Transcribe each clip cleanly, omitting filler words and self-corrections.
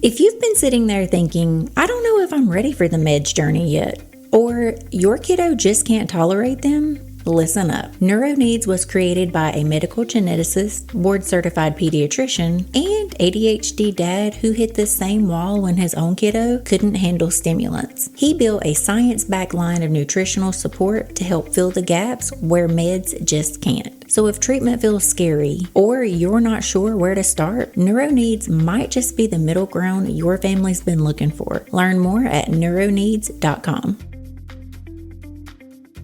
If you've been sitting there thinking, I don't know if I'm ready for the meds journey yet, or your kiddo just can't tolerate them, listen up. Neuro Needs was created by a medical geneticist, board certified pediatrician, and ADHD dad who hit the same wall when his own kiddo couldn't handle stimulants. He built a science backed line of nutritional support to help fill the gaps where meds just can't. So if treatment feels scary or you're not sure where to start, Neuro Needs might just be the middle ground your family's been looking for. Learn more at neuroneeds.com.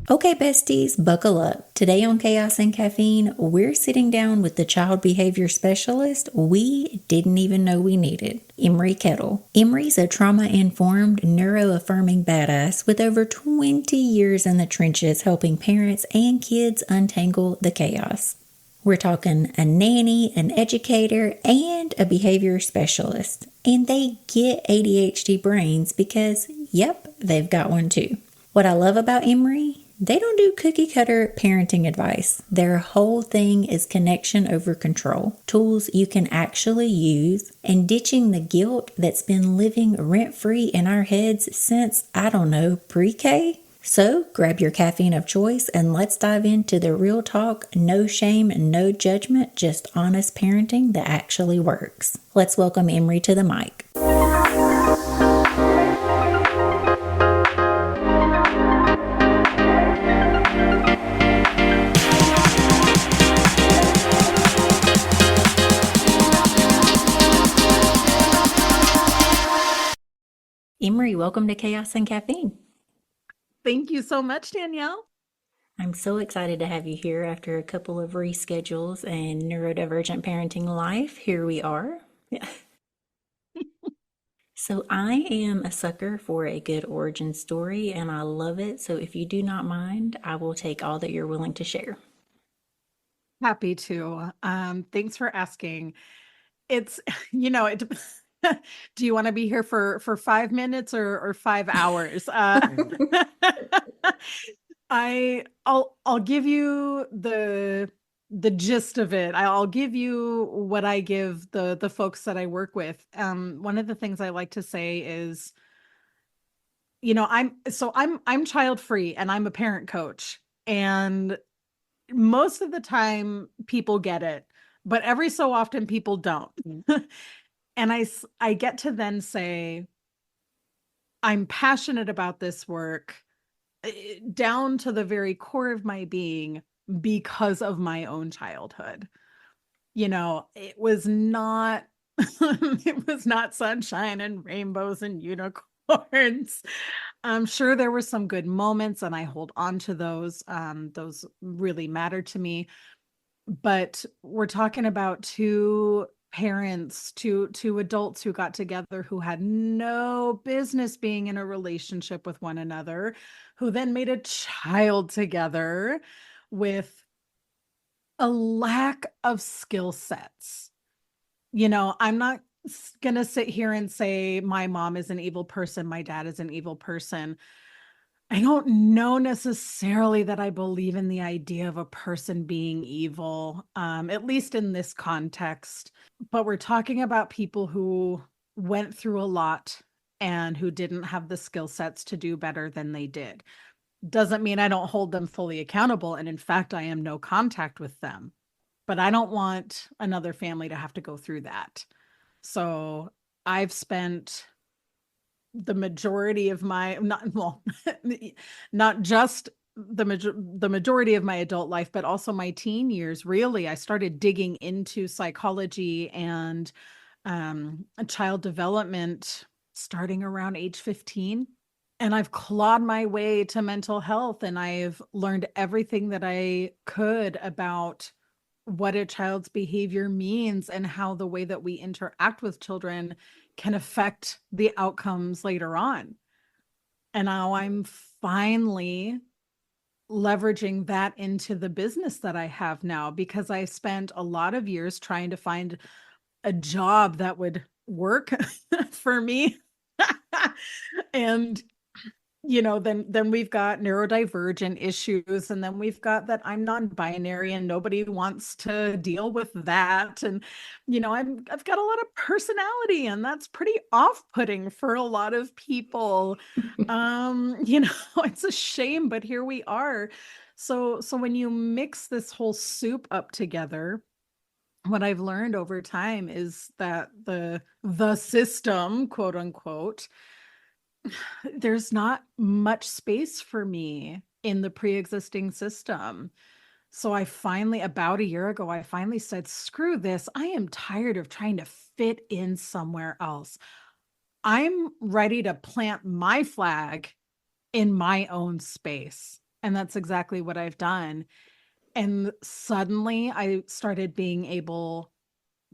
Okay, besties, buckle up. Today on Chaos and Caffeine, we're sitting down with the child behavior specialist we didn't even know we needed, Emry Kettle. Emry's a trauma-informed, neuro-affirming badass with over 20 years in the trenches helping parents and kids untangle the chaos. We're talking a nanny, an educator, and a behavior specialist. And they get ADHD brains because, yep, they've got one too. What I love about Emry, they don't do cookie cutter parenting advice. Their whole thing is connection over control, tools you can actually use, and ditching the guilt that's been living rent-free in our heads since, I don't know, pre-K. So grab your caffeine of choice and let's dive into the real talk, no shame, no judgment, just honest parenting that actually works. Let's welcome Emry to the mic. Emry, welcome to Chaos and Caffeine. Thank you so much, Danielle. I'm so excited to have you here after a couple of reschedules and neurodivergent parenting life. Here we are. Yeah. So I am a sucker for a good origin story and I love it. So if you do not mind, I will take all that you're willing to share. Happy to. Thanks for asking. It's, it do you want to be here for 5 minutes or 5 hours? I'll give you the gist of it. I'll give you what I give the folks that I work with. One of the things I like to say is, I'm child free and I'm a parent coach, and most of the time people get it, but every so often people don't. And I get to then say, I'm passionate about this work down to the very core of my being because of my own childhood. It was not it was not sunshine and rainbows and unicorns. I'm sure there were some good moments and I hold on to those. Those really matter to me. But we're talking about two parents, two adults who got together who had no business being in a relationship with one another, who then made a child together with a lack of skill sets. I'm not going to sit here and say my mom is an evil person, my dad is an evil person. I don't know necessarily that I believe in the idea of a person being evil, at least in this context. But we're talking about people who went through a lot and who didn't have the skill sets to do better than they did. Doesn't mean I don't hold them fully accountable. And in fact, I am no contact with them. But I don't want another family to have to go through that. So I've spent the majority of my not just the majority of my adult life, but also my teen years. Really, I started digging into psychology and child development starting around age 15. And I've clawed my way to mental health, and I've learned everything that I could about what a child's behavior means and how the way that we interact with children can affect the outcomes later on. And now I'm finally leveraging that into the business that I have now, because I spent a lot of years trying to find a job that would work for me. And then we've got neurodivergent issues, and then we've got that I'm non-binary and nobody wants to deal with that. And I've got a lot of personality, and that's pretty off-putting for a lot of people. It's a shame, but here we are. So when you mix this whole soup up together, what I've learned over time is that the system, quote unquote, there's not much space for me in the pre-existing system. So about a year ago, I finally said, screw this. I am tired of trying to fit in somewhere else. I'm ready to plant my flag in my own space. And that's exactly what I've done. And suddenly I started being able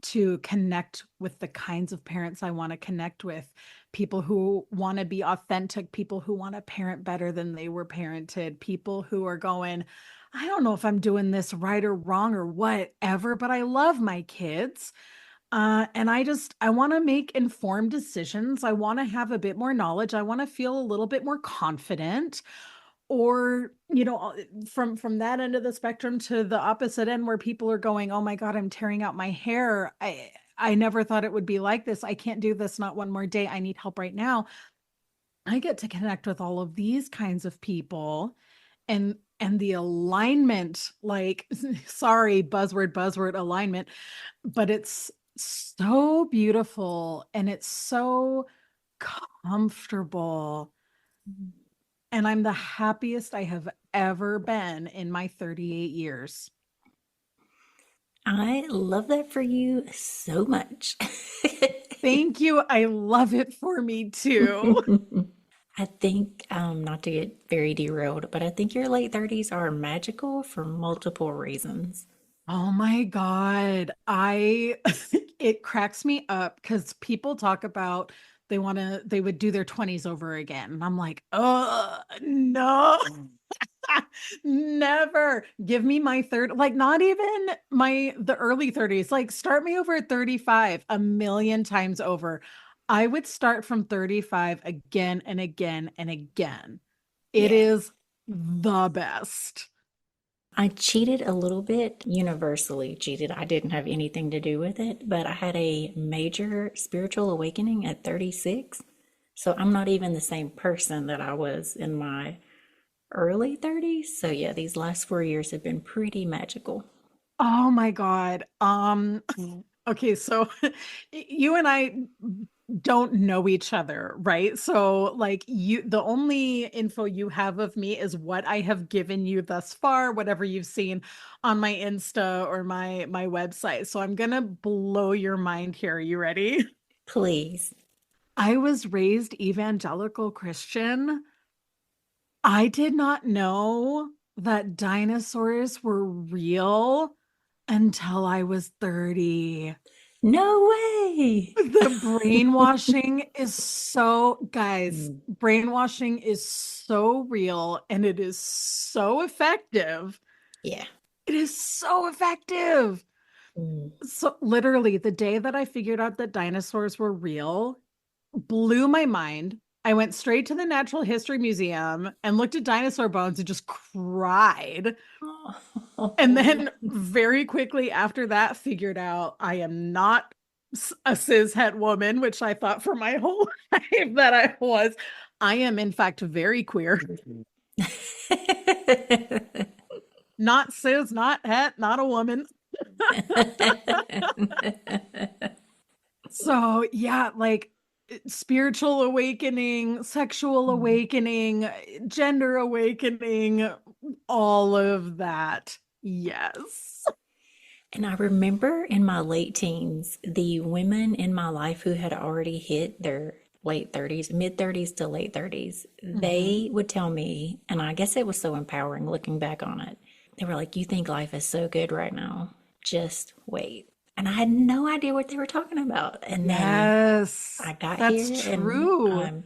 to connect with the kinds of parents I want to connect with, people who want to be authentic, people who want to parent better than they were parented, people who are going, I don't know if I'm doing this right or wrong or whatever, but I love my kids. And I want to make informed decisions. I want to have a bit more knowledge. I want to feel a little bit more confident. Or from that end of the spectrum to the opposite end, where people are going, oh my god, I'm tearing out my hair, I never thought it would be like this, I can't do this, not one more day, I need help right now. I get to connect with all of these kinds of people, and the alignment, like sorry, buzzword alignment, but it's so beautiful and it's so comfortable. And I'm the happiest I have ever been in my 38 years. I love that for you so much. Thank you. I love it for me too. I think, not to get very derailed, but I think your late 30s are magical for multiple reasons. Oh my God. It cracks me up because people talk about they would do their 20s over again. And I'm like, oh, no. Never. Give me my third, like not even the early 30s. Like start me over at 35 a million times over. I would start from 35 again and again and again. It Yeah. is the best. I cheated a little bit, universally cheated. I didn't have anything to do with it, but I had a major spiritual awakening at 36. So I'm not even the same person that I was in my early 30s. So yeah, these last 4 years have been pretty magical. Oh my God. Okay, so you and I don't know each other, right? So like the only info you have of me is what I have given you thus far, whatever you've seen on my Insta or my website. So I'm gonna blow your mind here. You ready? Please. I was raised evangelical Christian. I did not know that dinosaurs were real until I was 30. No way. The brainwashing is so, guys, Mm, brainwashing is so real and it is so effective. yeah. It is so effective. Mm. So, literally, the day that I figured out that dinosaurs were real blew my mind. I went straight to the Natural History Museum and looked at dinosaur bones and just cried. And Oh. then very quickly after that, figured out I am not a cis het woman, which I thought for my whole life that I was. I am, in fact, very queer. Not cis, not het, not a woman. So, yeah, like spiritual awakening, sexual awakening, gender awakening, all of that. Yes. And I remember in my late teens, the women in my life who had already hit their late 30s, mid 30s to late 30s, Mhm. they would tell me, and I guess it was so empowering looking back on it. They were like, "You think life is so good right now? Just wait." And I had no idea what they were talking about. And then Yes, I got that's here and true.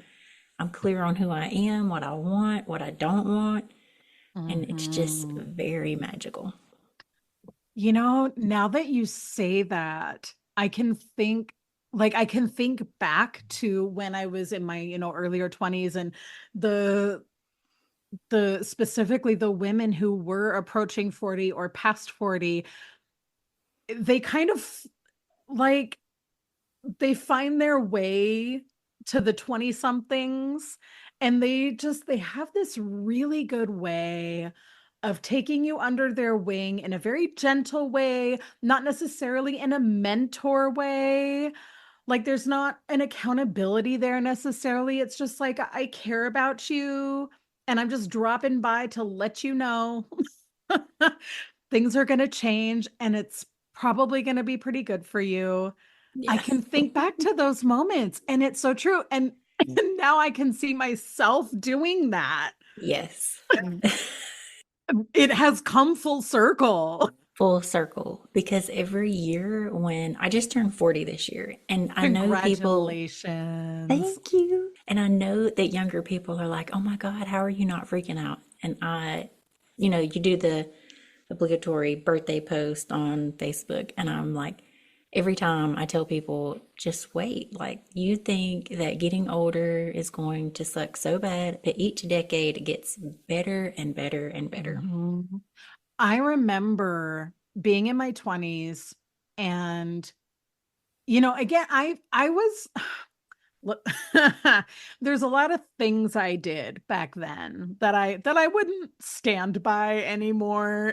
I'm clear on who I am, what I want, what I don't want, and it's just Mhm. very magical. Now that you say that, I can think. like I can think back to when I was in my, earlier 20s, and the specifically the women who were approaching 40 or past 40, they kind of like they find their way to the 20 somethings, and they have this really good way of taking you under their wing in a very gentle way, not necessarily in a mentor way. Like there's not an accountability there necessarily. It's just like, I care about you and I'm just dropping by to let you know things are going to change and it's probably going to be pretty good for you. I Yeah. can think back to those moments and it's so true. And now I can see myself doing that. Yes. It has come full circle. Full circle. Because every year when I just turned 40 this year, and I know people, Congratulations. thank you. And I know that younger people are like, oh my God, how are you not freaking out? And you do the obligatory birthday post on Facebook, and I'm like, every time I tell people, just wait. Like, you think that getting older is going to suck so bad, but each decade it gets better and better and better. Mhm. I remember being in my 20s and again, I was look, there's a lot of things I did back then that I wouldn't stand by anymore.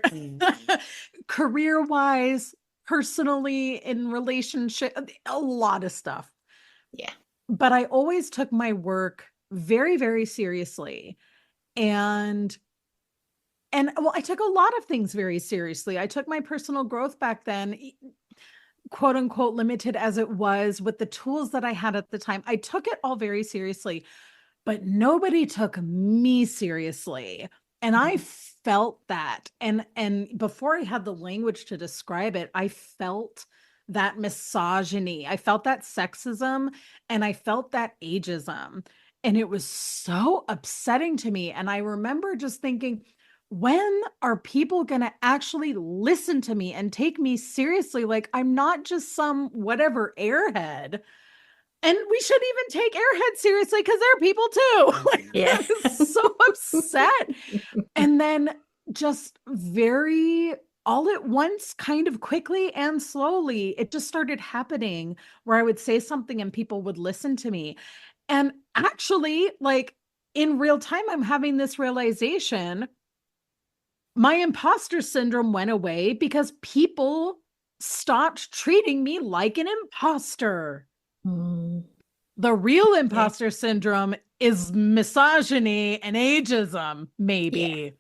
Career-wise, personally, in relationship, a lot of stuff. Yeah. But I always took my work very, very seriously. And well, I took a lot of things very seriously. I took my personal growth back then, quote unquote, limited as it was with the tools that I had at the time. I took it all very seriously, but nobody took me seriously. And I felt that. And before I had the language to describe it, I felt that misogyny. I felt that sexism and I felt that ageism. And it was so upsetting to me. And I remember just thinking, when are people going to actually listen to me and take me seriously? Like, I'm not just some whatever airhead. And we shouldn't even take airheads seriously because they're people too. Like, Yeah. I was so upset. And then just very all at once, kind of quickly and slowly, it just started happening where I would say something and people would listen to me. And actually, like in real time, I'm having this realization my imposter syndrome went away because people stopped treating me like an imposter. Mm, The real yeah. imposter syndrome is misogyny and ageism, Yeah. maybe.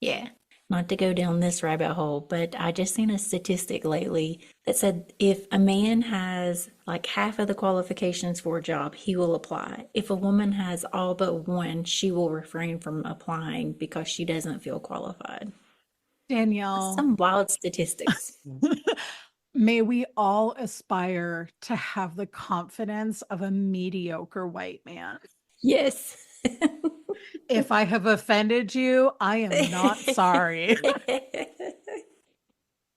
Yeah. Not to go down this rabbit hole, but I just seen a statistic lately that said if a man has like half of the qualifications for a job, he will apply. If a woman has all but one, she will refrain from applying because she doesn't feel qualified. That's Danielle, some wild statistics. may we all aspire to have the confidence of a mediocre white man. Yes. If I have offended you, I am not sorry.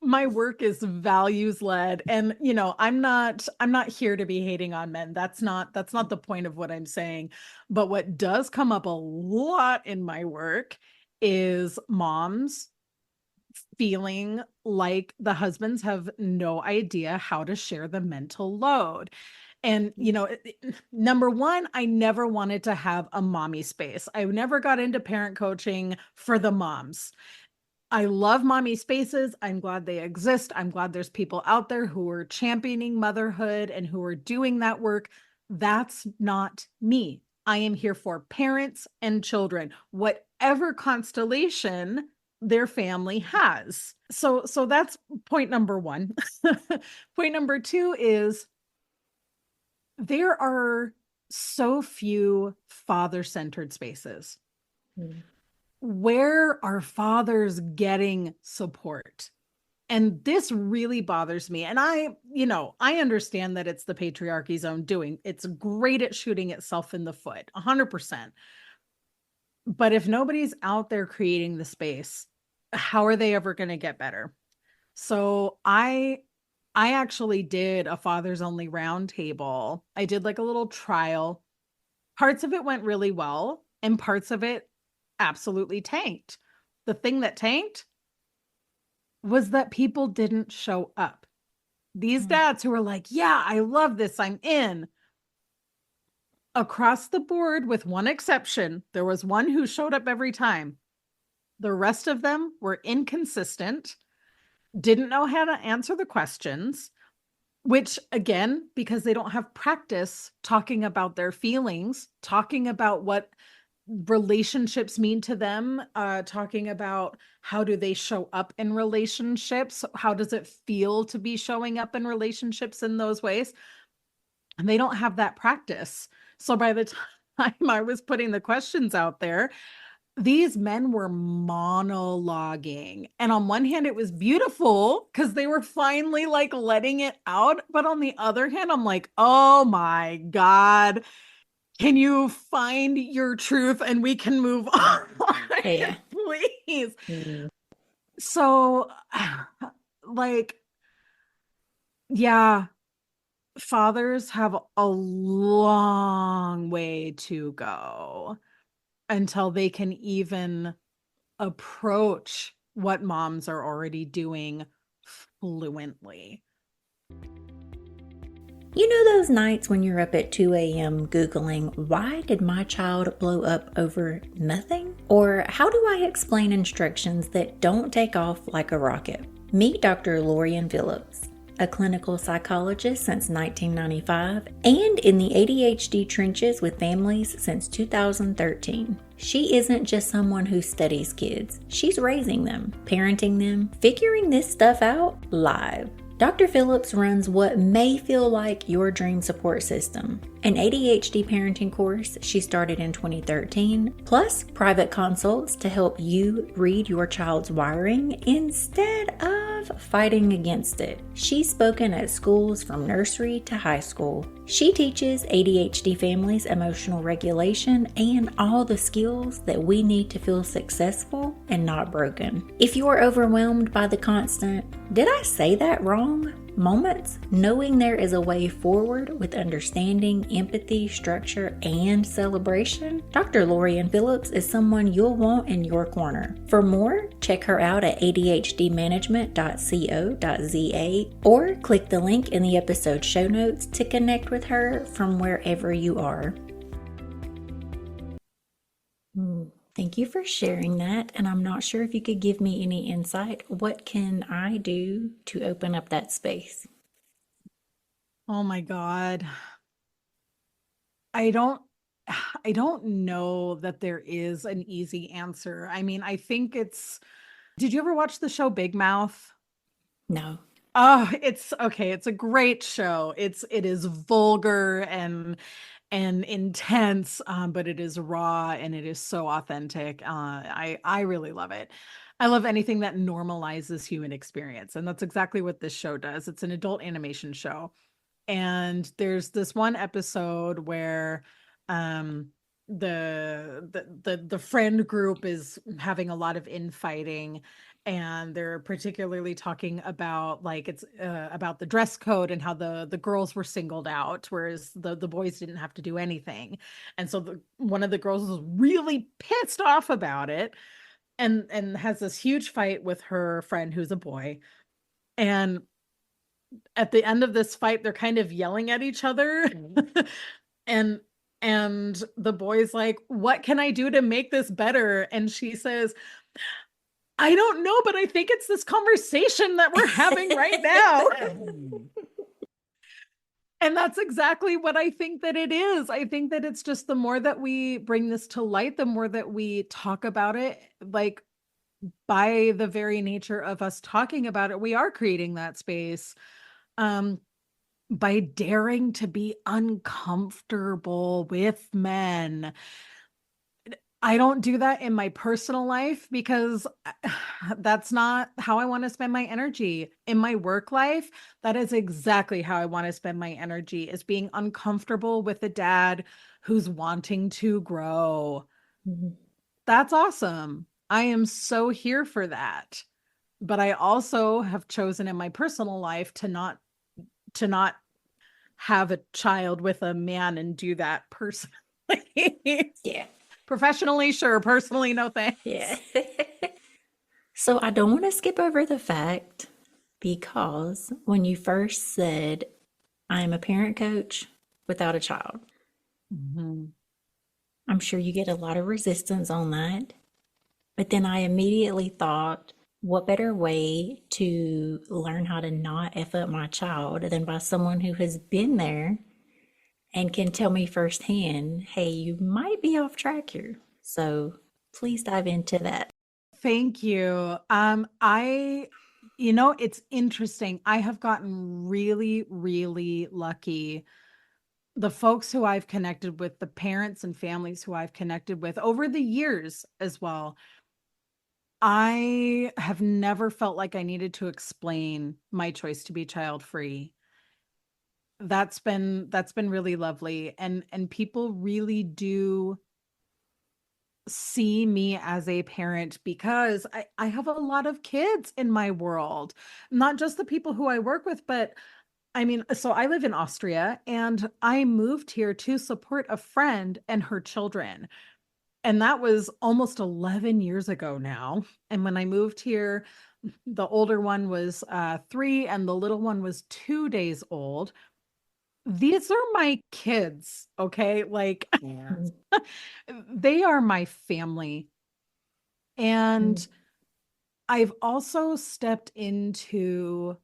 My work is values led, and I'm not here to be hating on men. That's not the point of what I'm saying. But what does come up a lot in my work is moms feeling like the husbands have no idea how to share the mental load. And, number one, I never wanted to have a mommy space. I never got into parent coaching for the moms. I love mommy spaces. I'm glad they exist. I'm glad there's people out there who are championing motherhood and who are doing that work. That's not me. I am here for parents and children, whatever constellation their family has. So that's point number one. Point number two is there are so few father-centered spaces. Where are fathers getting support? And this really bothers me. And I understand that it's the patriarchy's own doing. It's great at shooting itself in the foot, 100%. But if nobody's out there creating the space, how are they ever going to get better? So I I actually did a fathers only roundtable. I did like a little trial. Parts of it went really well, and parts of it absolutely tanked. The thing that tanked was that people didn't show up. These dads who were like, yeah, I love this, I'm in. Across the board, with one exception, there was one who showed up every time. The rest of them were inconsistent, didn't know how to answer the questions, which again, because they don't have practice talking about their feelings, talking about what relationships mean to them, talking about how do they show up in relationships, how does it feel to be showing up in relationships in those ways, and they don't have that practice. So by the time I was putting the questions out there, these men were monologuing. And on one hand, it was beautiful because they were finally like letting it out. But on the other hand, I'm like, oh my God, can you find your truth and we can move on? Yeah. Please. Mm. So, like, yeah, fathers have a long way to go until they can even approach what moms are already doing fluently. You know those nights when you're up at 2 a.m. Googling, why did my child blow up over nothing? Or how do I explain instructions that don't take off like a rocket? Meet Dr. Lorian Phillips, a clinical psychologist since 1995 and in the ADHD trenches with families since 2013. She isn't just someone who studies kids. She's raising them, parenting them, figuring this stuff out live. Dr. Phillips runs what may feel like your dream support system, an ADHD parenting course she started in 2013, plus private consults to help you read your child's wiring instead of fighting against it. She's spoken at schools from nursery to high school. She teaches ADHD families emotional regulation and all the skills that we need to feel successful and not broken. If you're overwhelmed by the constant, did I say that wrong? Moments, knowing there is a way forward with understanding, empathy, structure, and celebration, Dr. Lorian Phillips is someone you'll want in your corner. For more, check her out at adhdmanagement.co.za or click the link in the episode show notes to connect with her from wherever you are. Thank you for sharing that, and I'm not sure if you could give me any insight. What can I do to open up that space? Oh my God. I don't know that there is an easy answer. I mean, I think did you ever watch the show Big Mouth? No. Oh, it's okay. It's a great show. It is vulgar and intense, but it is raw and it is so authentic. I really love it. I love anything that normalizes human experience, and that's exactly what this show does. It's an adult animation show, and there's this one episode where the friend group is having a lot of infighting, and they're particularly talking about like it's about the dress code and how the girls were singled out, whereas the boys didn't have to do anything. And so one of the girls was really pissed off about it, and has this huge fight with her friend who's a boy. And at the end of this fight, they're kind of yelling at each other. and and the boy's like, what can I do to make this better? And she says, I don't know, but I think it's this conversation that we're having right now. And that's exactly what I think that it is. I think that it's just the more that we bring this to light, the more that we talk about it, like by the very nature of us talking about it, we are creating that space. By daring to be uncomfortable with men. I don't do that in my personal life because that's not how I want to spend my energy. In my work life, that is exactly how I want to spend my energy, is being uncomfortable with a dad who's wanting to grow. That's awesome. I am so here for that. But I also have chosen in my personal life to not to not have a child with a man and do that personally. Yeah. Professionally, sure. Personally, no thanks. Yeah. So I don't want to skip over the fact because when you first said, I'm a parent coach without a child, Mhm. I'm sure you get a lot of resistance on that. But then I immediately thought, what better way to learn how to not F up my child than by someone who has been there and can tell me firsthand, hey, you might be off track here. So please dive into that. Thank you. It's interesting. I have gotten really, really lucky. The folks who I've connected with, the parents and families who I've connected with over the years as well, I have never felt like I needed to explain my choice to be child free. That's been really lovely, and people really do see me as a parent because I have a lot of kids in my world, not just the people who I work with, but I mean, so I live in Austria and I moved here to support a friend and her children. And that was almost 11 years ago now. And when I moved here, the older one was 3 and the little one was 2 days old. These are my kids, okay? Like, Yeah. they are my family. And I've also stepped into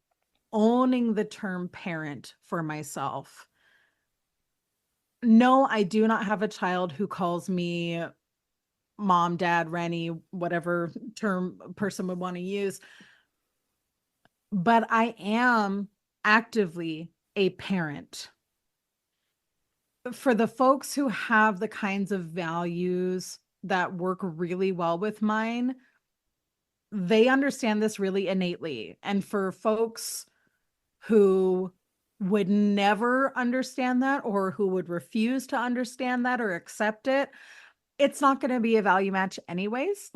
owning the term parent for myself. No, I do not have a child who calls me mom, dad, Rennie, whatever term a person would want to use, but I am actively a parent. For the folks who have the kinds of values that work really well with mine, they understand this really innately. And for folks who would never understand that or who would refuse to understand that or accept it, it's not going to be a value match anyways.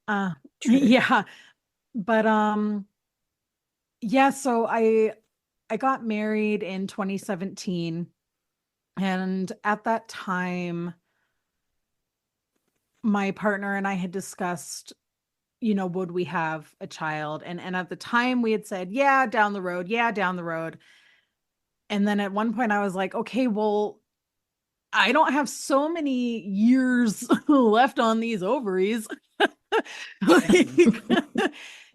uh True. yeah, but yeah, so I got married in 2017, and at that time my partner and I had discussed, would we have a child? And at the time we had said, yeah, down the road, yeah, down the road. And then at one point I was like, okay, well, I don't have so many years left on these ovaries. Like,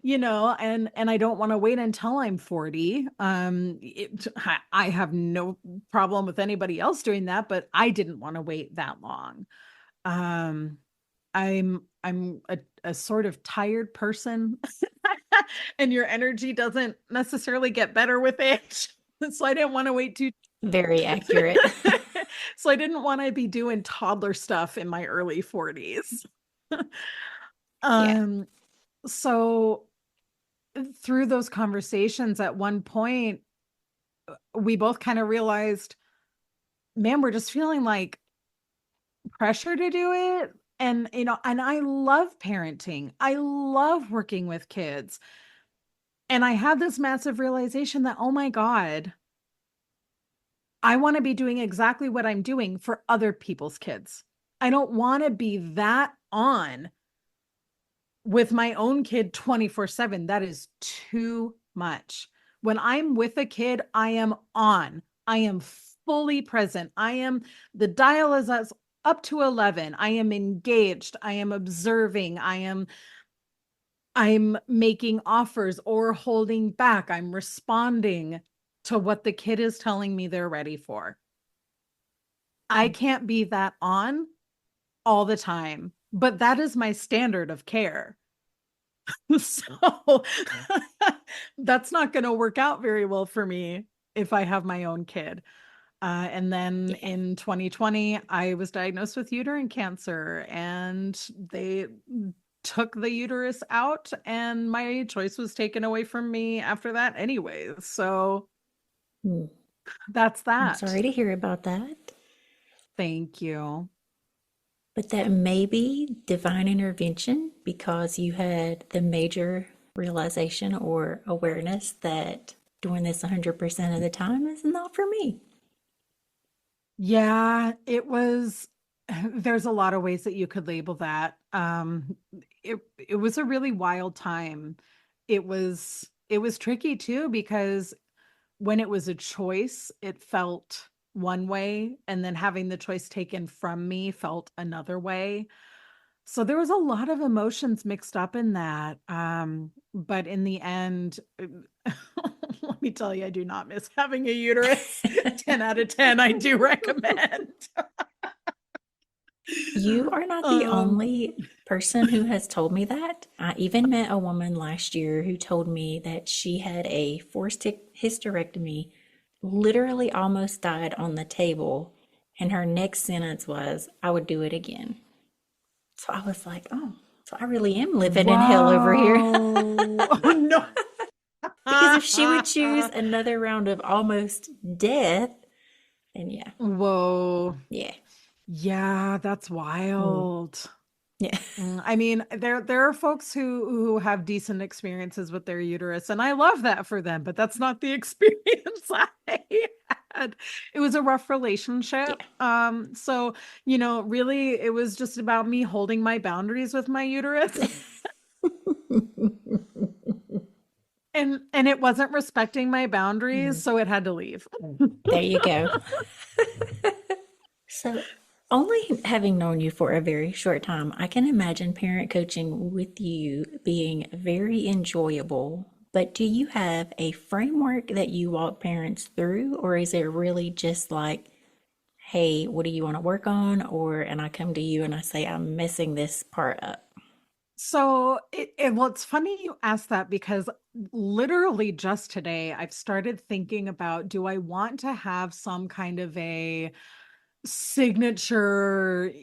and I don't want to wait until I'm 40. I have no problem with anybody else doing that, but I didn't want to wait that long. Um, I'm a sort of tired person, and your energy doesn't necessarily get better with age. So I didn't want to wait too. Very accurate. So I didn't want to be doing toddler stuff in my early 40s. Yeah. Um, so through those conversations at one point, we both kind of realized, man, we're just feeling like pressure to do it. And I love parenting. I love working with kids. And I had this massive realization that, oh my God, I want to be doing exactly what I'm doing for other people's kids. I don't want to be that on with my own kid 24/7. That is too much. When I'm with a kid, I am on. I am fully present. The dial is up to 11. I am engaged. I am observing. I'm making offers or holding back. I'm responding to what the kid is telling me they're ready for. I can't be that on all the time, but that is my standard of care. So that's not going to work out very well for me if I have my own kid. And then Yeah. in 2020, I was diagnosed with uterine cancer, and they took the uterus out, and my choice was taken away from me after that anyway. So Hmm. that's I'm that. sorry to hear about that. Thank you. But that may be divine intervention because you had the major realization or awareness that doing this 100% of the time is not for me. Yeah, it was there's a lot of ways that you could label that. It was a really wild time. It was tricky too because when it was a choice, it felt one way, and then having the choice taken from me felt another way. So there was a lot of emotions mixed up in that. But in the end, let me tell you, I do not miss having a uterus. 10 out of 10, I do recommend. You are not the Um, only person who has told me that. I even met a woman last year who told me that she had a forced hysterectomy, literally almost died on the table, and her next sentence was, I would do it again. So I was like, oh, so I really am living in hell over here. Whoa. Oh, no. Because if she would choose another round of almost death, then yeah, Whoa. yeah, Yeah, that's mm, wild. yeah. I mean, there are folks who have decent experiences with their uterus, and I love that for them, but that's not the experience I had. It was a rough relationship. Yeah. So, really it was just about me holding my boundaries with my uterus. And it wasn't respecting my boundaries, Mm, so it had to leave. there you go. So, only having known you for a very short time, I can imagine parent coaching with you being very enjoyable. But do you have a framework that you walk parents through, or is it really just like, hey, what do you want to work on? And I come to you and I say, I'm messing this part up. So well, it's funny you asked that because literally just today I've started thinking about, do I want to have some kind of a signature,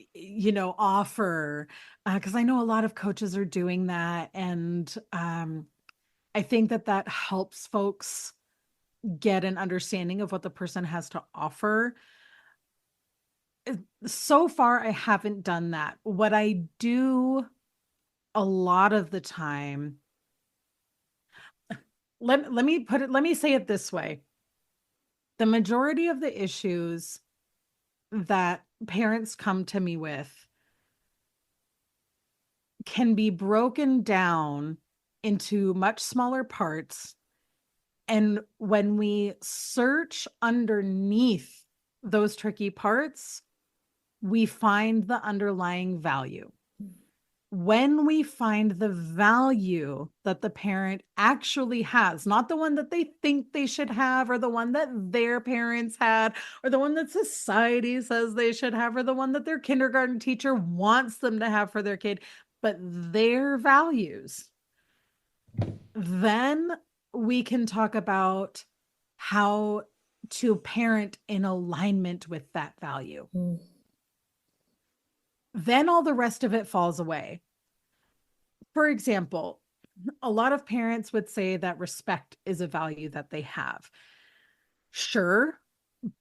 offer? Because I know a lot of coaches are doing that, and I think that helps folks get an understanding of what the person has to offer. So far, I haven't done that. What I do a lot of the time, let me say it this way. The majority of the issues that parents come to me with can be broken down into much smaller parts. And when we search underneath those tricky parts, we find the underlying value. When we find the value that the parent actually has, not the one that they think they should have, or the one that their parents had, or the one that society says they should have, or the one that their kindergarten teacher wants them to have for their kid, but their values, then we can talk about how to parent in alignment with that value. Mm, Then all the rest of it falls away. For example, a lot of parents would say that respect is a value that they have. Sure,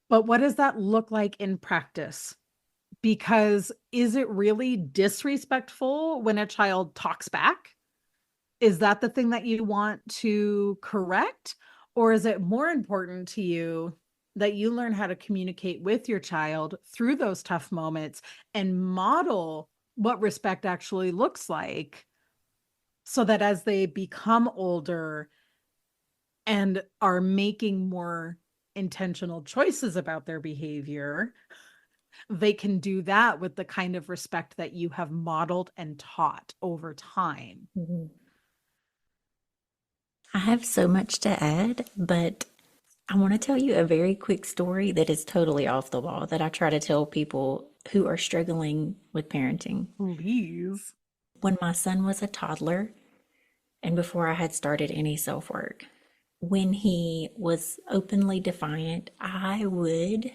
but what does that look like in practice? Because is it really disrespectful when a child talks back? Is that the thing that you want to correct? Or is it more important to you that you learn how to communicate with your child through those tough moments and model what respect actually looks like, so that as they become older and are making more intentional choices about their behavior, they can do that with the kind of respect that you have modeled and taught over time. mhm. I have so much to add, but I want to tell you a very quick story that is totally off the wall that I try to tell people who are struggling with parenting. Please. When my son was a toddler, and before I had started any self work, when he was openly defiant, I would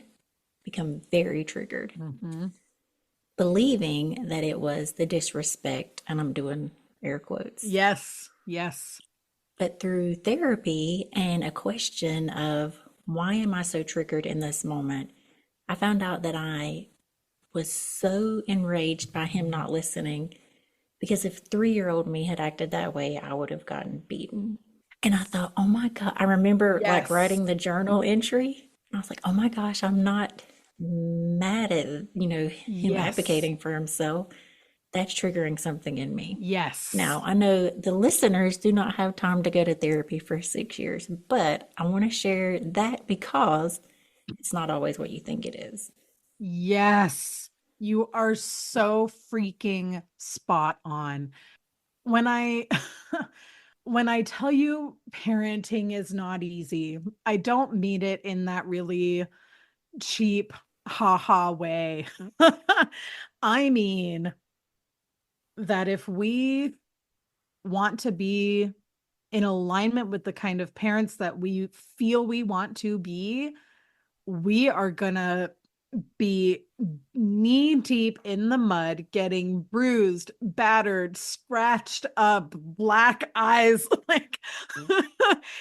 become very triggered, Mm-hmm. believing that it was the disrespect, and I'm doing air quotes. Yes. Yes. But through therapy and a question of why am I so triggered in this moment, I found out that I was so enraged by him not listening because if 3-year-old me had acted that way, I would have gotten beaten. And I thought, oh my God, I remember like Yes. writing the journal entry. I was like, oh my gosh, I'm not mad at, him Yes. advocating for himself. That's triggering something in me. Yes. Now, I know the listeners do not have time to go to therapy for 6 years, but I want to share that because it's not always what you think it is. Yes. You are so freaking spot on. When I when I tell you parenting is not easy, I don't mean it in that really cheap ha way. I mean that if we want to be in alignment with the kind of parents that we feel we want to be, we are gonna be knee deep in the mud, getting bruised, battered, scratched up, black eyes, like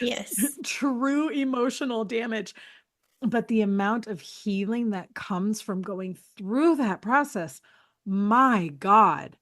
Yes. true emotional damage. But the amount of healing that comes from going through that process, my God.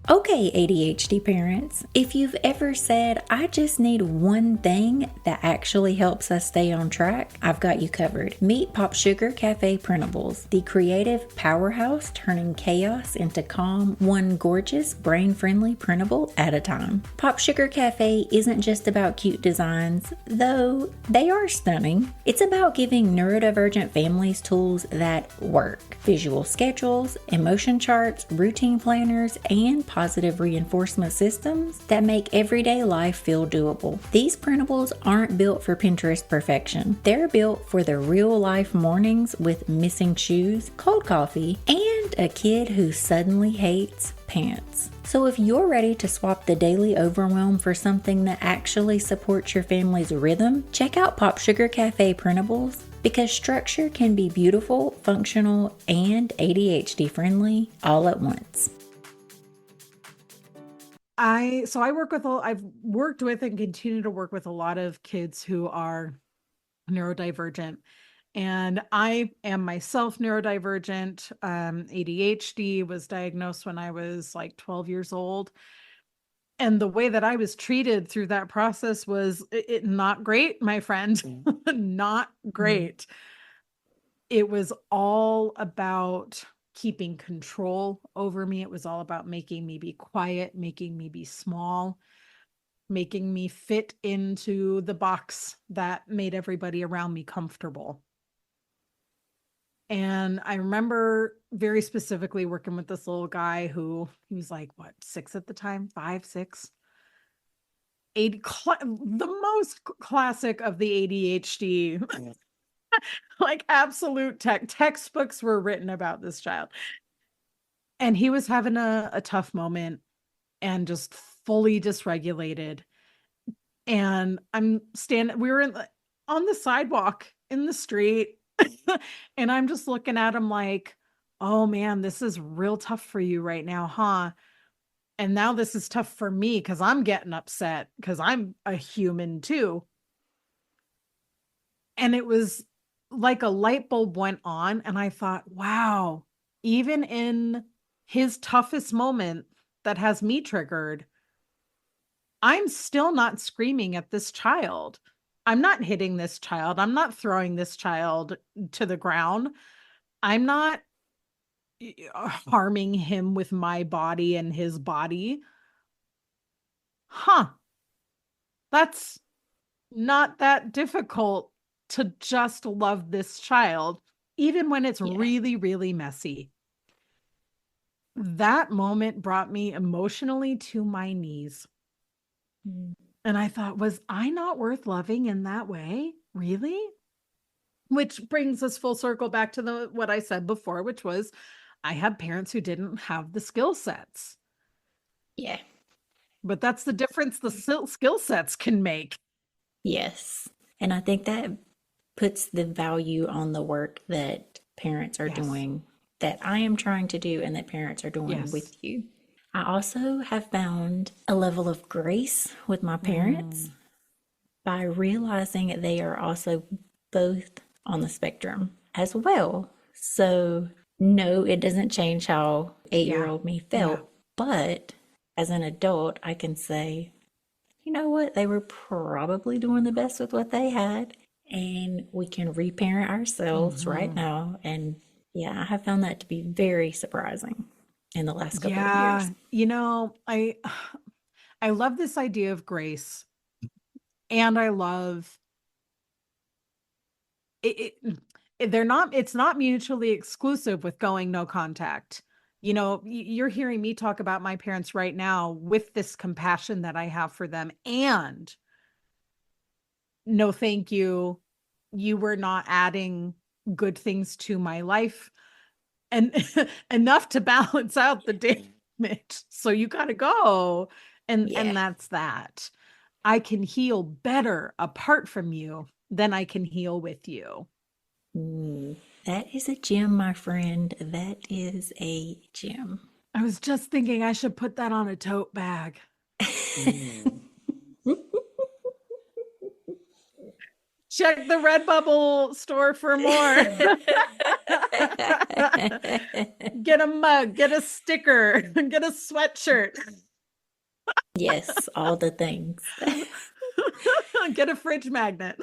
Okay, ADHD parents, if you've ever said, I just need one thing that actually helps us stay on track, I've got you covered. Meet Pop Sugar Cafe Printables, the creative powerhouse turning chaos into calm, one gorgeous, brain friendly printable at a time. Pop Sugar Cafe isn't just about cute designs, though they are stunning. It's about giving neurodivergent families tools that work: visual schedules, emotion charts, routine planners, and positive reinforcement systems that make everyday life feel doable. These printables aren't built for Pinterest perfection. They're built for the real life mornings with missing shoes, cold coffee, and a kid who suddenly hates pants. So if you're ready to swap the daily overwhelm for something that actually supports your family's rhythm, check out Pop Sugar Cafe Printables, because structure can be beautiful, functional, and ADHD friendly all at once. I've worked with and continue to work with a lot of kids who are neurodivergent. And I am myself neurodivergent. ADHD was diagnosed when I was like 12 years old. And the way that I was treated through that process was not great, my friend. Not Mm. great. It was all about keeping control over me. It was all about making me be quiet, making me be small, making me fit into the box that made everybody around me comfortable. And I remember very specifically working with this little guy who he was like, what, 6 at the time, 5, 6, the most classic of the ADHD, like absolute textbooks were written about this child. And he was having a tough moment and just fully dysregulated. And we were on the sidewalk in the street. And I'm just looking at him like, oh man, this is real tough for you right now, huh? And now this is tough for me because I'm getting upset because I'm a human too. And it was like a light bulb went on, and I thought, wow, even in his toughest moment that has me triggered, I'm still not screaming at this child. I'm not hitting this child. I'm not throwing this child to the ground. I'm not harming him with my body and his body. Huh. That's not that difficult to just love this child, even when it's Yeah. really, really messy. That moment brought me emotionally to my knees. Mm. And I thought, was I not worth loving in that way? Really? Which brings us full circle back to what I said before, which was I had parents who didn't have the skill sets. Yeah. But that's the difference the skill sets can make. Yes. And I think that puts the value on the work that parents are Yes. doing, that I am trying to do, and that parents are doing Yes. with you. I also have found a level of grace with my parents Mm, by realizing they are also both on the spectrum as well. So, no, it doesn't change how 8 year yeah. old me Yeah. felt, but as an adult, I can say, you know what? They were probably doing the best with what they had, and we can reparent ourselves right Mhm. now. And yeah, I have found that to be very surprising in the last couple of years. Yeah, I love this idea of grace, and I love they're not, it's not mutually exclusive with going no contact. You're hearing me talk about my parents right now with this compassion that I have for them, and no thank you, you were not adding good things to my life and enough to balance out the damage, so you got to go. Yeah. And that's that. I can heal better apart from you than I can heal with you. Mm, that is a gem, my friend. That is a gem. I was just thinking I should put that on a tote bag. Check the Redbubble store for more. Get a mug, get a sticker, get a sweatshirt, Yes, all the things. get a fridge magnet.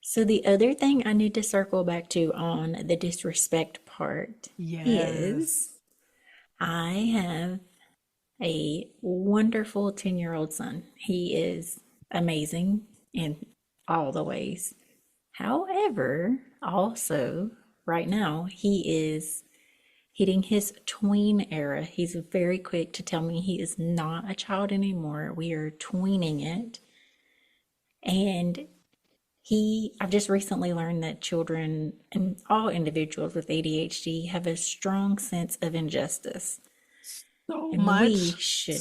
So, the other thing I need to circle back to on the disrespect part is Yes. I have a wonderful 10-year-old son. He is amazing in all the ways. However, also, right now, he is hitting his tween era. He's very quick to tell me he is not a child anymore. We are tweening it. And I've just recently learned that children and all individuals with ADHD have a strong sense of injustice. So And we much, should,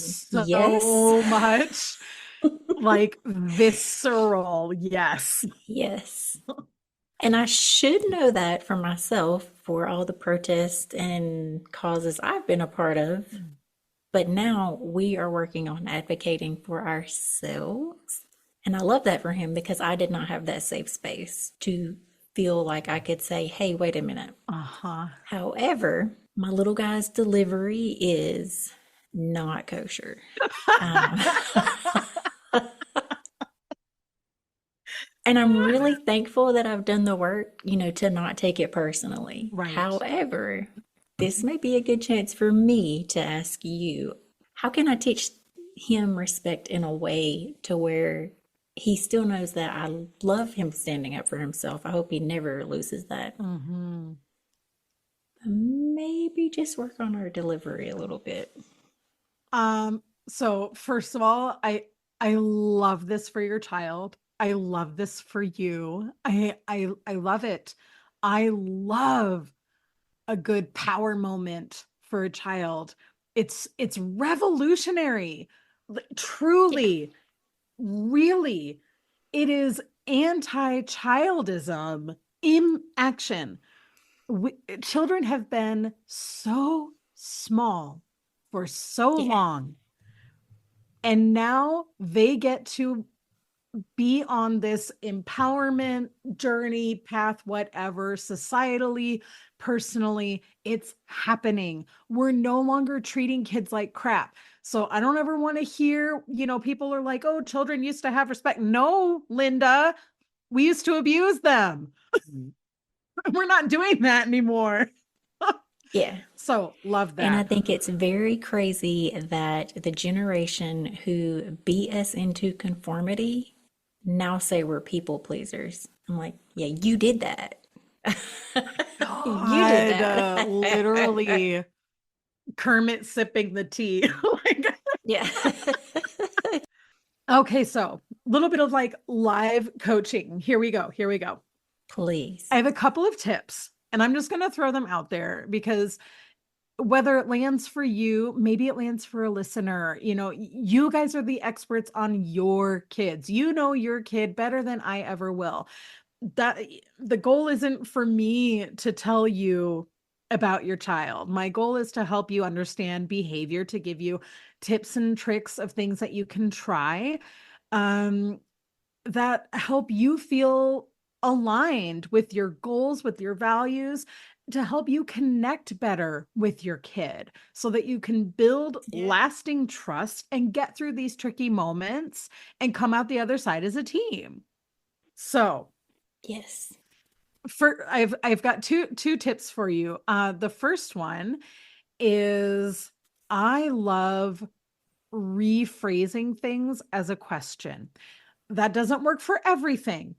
yes, so much, like visceral. Yes. yes. And I should know that for myself for all the protests and causes I've been a part of. But now we are working on advocating for ourselves. And I love that for him because I did not have that safe space to feel like I could say, hey, wait a minute. Uh-huh. However, my little guy's delivery is not kosher. Um, and I'm really thankful that I've done the work, to not take it personally. Right. However, this may be a good chance for me to ask you, how can I teach him respect in a way to where he still knows that I love him standing up for himself? I hope he never loses that. Mm-hmm. Maybe just work on our delivery a little bit. So first of all, I love this for your child. I love this for you. I love it. I love a good power moment for a child. It's revolutionary. Yeah, Truly, really. It is anti-childism in action. Children have been so small for so yeah, long, and now they get to be on this empowerment journey, path, whatever, societally, personally. It's happening. We're no longer treating kids like crap. So I don't ever want to hear, people are like, oh, children used to have respect. No, Linda, we used to abuse them. We're not doing that anymore. yeah. So love And I that. think it's very crazy that the generation who beat us into conformity now say we're people pleasers. I'm like, yeah, you did that. You did God, that. literally Kermit sipping the tea. Like, Yeah. okay, so a little bit of like live coaching. Here we go. Here we go. I Please. have a couple of tips, and I'm just going to throw them out there because whether it lands for you, maybe it lands for a listener. You guys are the experts on your kids. You know your kid better than I ever will. That the goal isn't for me to tell you about your child. My goal is to help you understand behavior, to give you tips and tricks of things that you can try, um, that help you feel aligned with your goals, with your values, to help you connect better with your kid so that you can build Yeah. lasting trust and get through these tricky moments and come out the other side as a team. So, Yes. I've got two tips for you. The first one is I love rephrasing things as a question. That doesn't work for everything,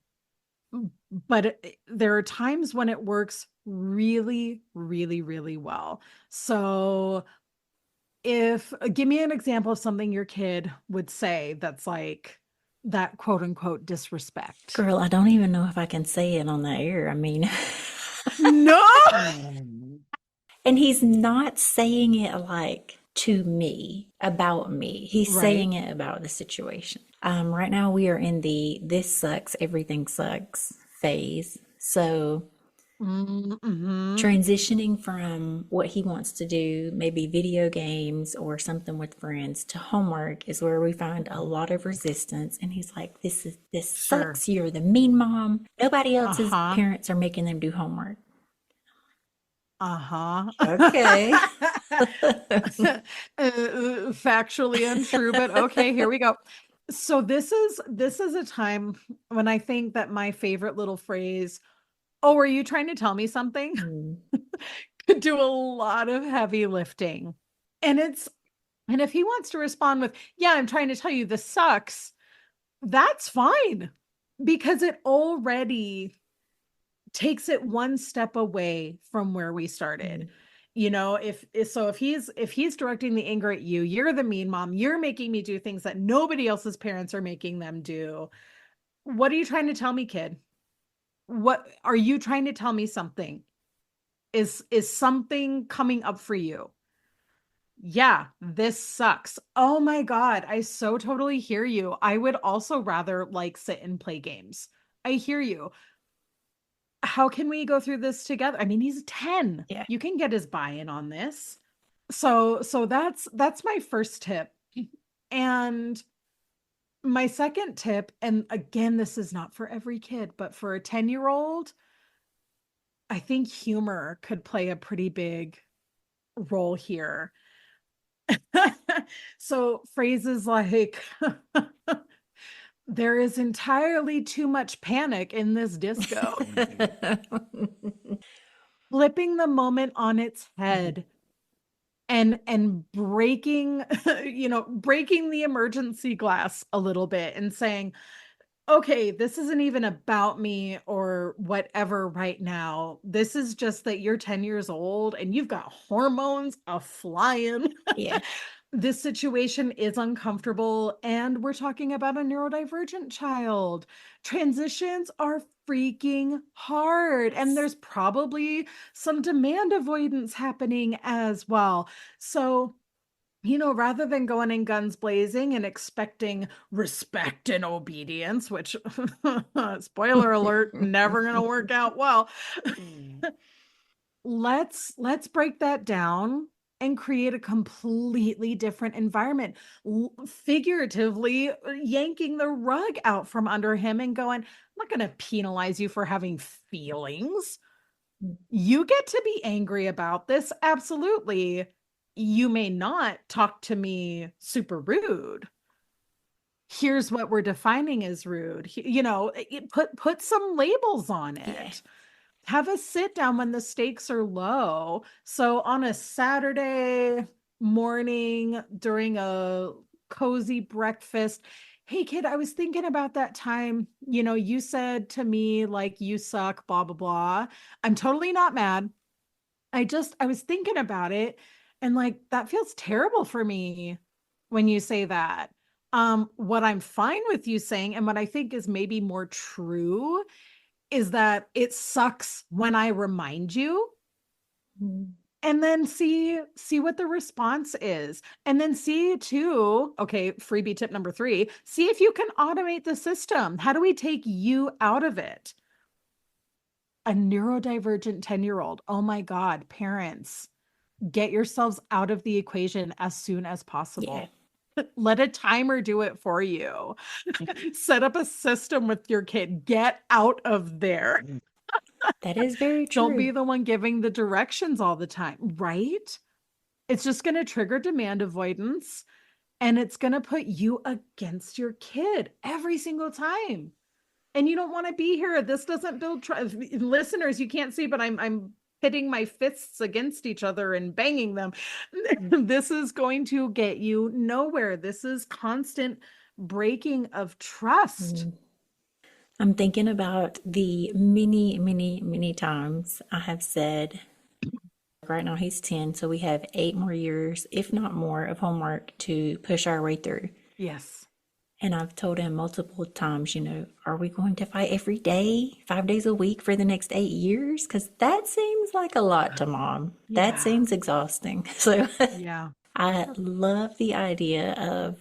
but there are times when it works really, really, really well. So, if give me an example of something your kid would say that's like that quote unquote disrespect. Girl, I don't even know if I can say it on the air. I mean, No. and he's not saying it like to me, about me. He's Right. saying it about the situation. Right now we are in the this sucks, everything sucks phase. So Mm-hmm. transitioning from what he wants to do, maybe video games or something with friends, to homework is where we find a lot of resistance. And he's like, this Sure. sucks. You're the mean mom. Nobody else's Uh-huh. parents are making them do homework. Uh-huh. Okay. Factually untrue, but okay, here we go. So this is a time when I think that my favorite little phrase, "Oh, are you trying to tell me something?" Mm, could do a lot of heavy lifting. And if he wants to respond with, "Yeah, I'm trying to tell you this sucks," that's fine because it already takes it one step away from where we started. mm. If he's directing the anger at you, you're the mean mom, you're making me do things that nobody else's parents are making them do. What are you trying to tell me, kid? What are you trying to tell me something? Is something coming up for you? Yeah, this sucks. Oh my God, I so totally hear you. I would also rather like sit and play games. I hear you. How can we go through this together? I mean, he's 10. Yeah. You can get his buy-in on this. So that's my first tip. And my second tip, and again, this is not for every kid, but for a 10-year-old, I think humor could play a pretty big role here. So phrases like there is entirely too much panic in this disco. Flipping the moment on its head and breaking breaking the emergency glass a little bit and saying, okay, this isn't even about me or whatever right now. This is just that you're 10 years old and you've got hormones a flying. Yeah. This situation is uncomfortable, and we're talking about a neurodivergent child. Transitions are freaking hard, and there's probably some demand avoidance happening as well. So, rather than going in guns blazing and expecting respect and obedience, which, spoiler alert, never going to work out well, let's break that down and create a completely different environment. Figuratively yanking the rug out from under him and going, I'm not going to penalize you for having feelings. You get to be angry about this, absolutely. You may not talk to me super rude. Here's what we're defining as rude. Put some labels on Yeah. it. Have a sit down when the stakes are low. So on a Saturday morning during a cozy breakfast, hey kid, I was thinking about that time, you said to me like you suck, blah blah blah. I'm totally not mad. I was thinking about it and like that feels terrible for me when you say that. What I'm fine with you saying and what I think is maybe more true is that it sucks when I remind you, Mm. and then see what the response is. And then see too, okay, freebie tip number 3, see if you can automate the system. How do we take you out of it? A neurodivergent 10-year-old. Oh my God, parents, get yourselves out of the equation as soon as Yeah. possible. Let a timer do it for you. Set up a system with your kid. Get out of there. That is very Don't be true. the one giving the directions all the time, right? It's just going to trigger demand avoidance and it's going to put you against your kid every single time. And you don't want to be here. This doesn't build trust. Listeners, you can't see, but I'm pitting my fists against each other and banging them. This is going to get you nowhere. This is constant breaking of trust. Mm. I'm thinking about the many, many, many times I have said, right now he's 10, so we have 8 more years, if not more, of homework to push our way through. Yes. And I've told him multiple times, are we going to fight every day, 5 days a week for the next 8 years? Because that seems like a lot to mom. That Yeah. seems exhausting. So Yeah. I love the idea of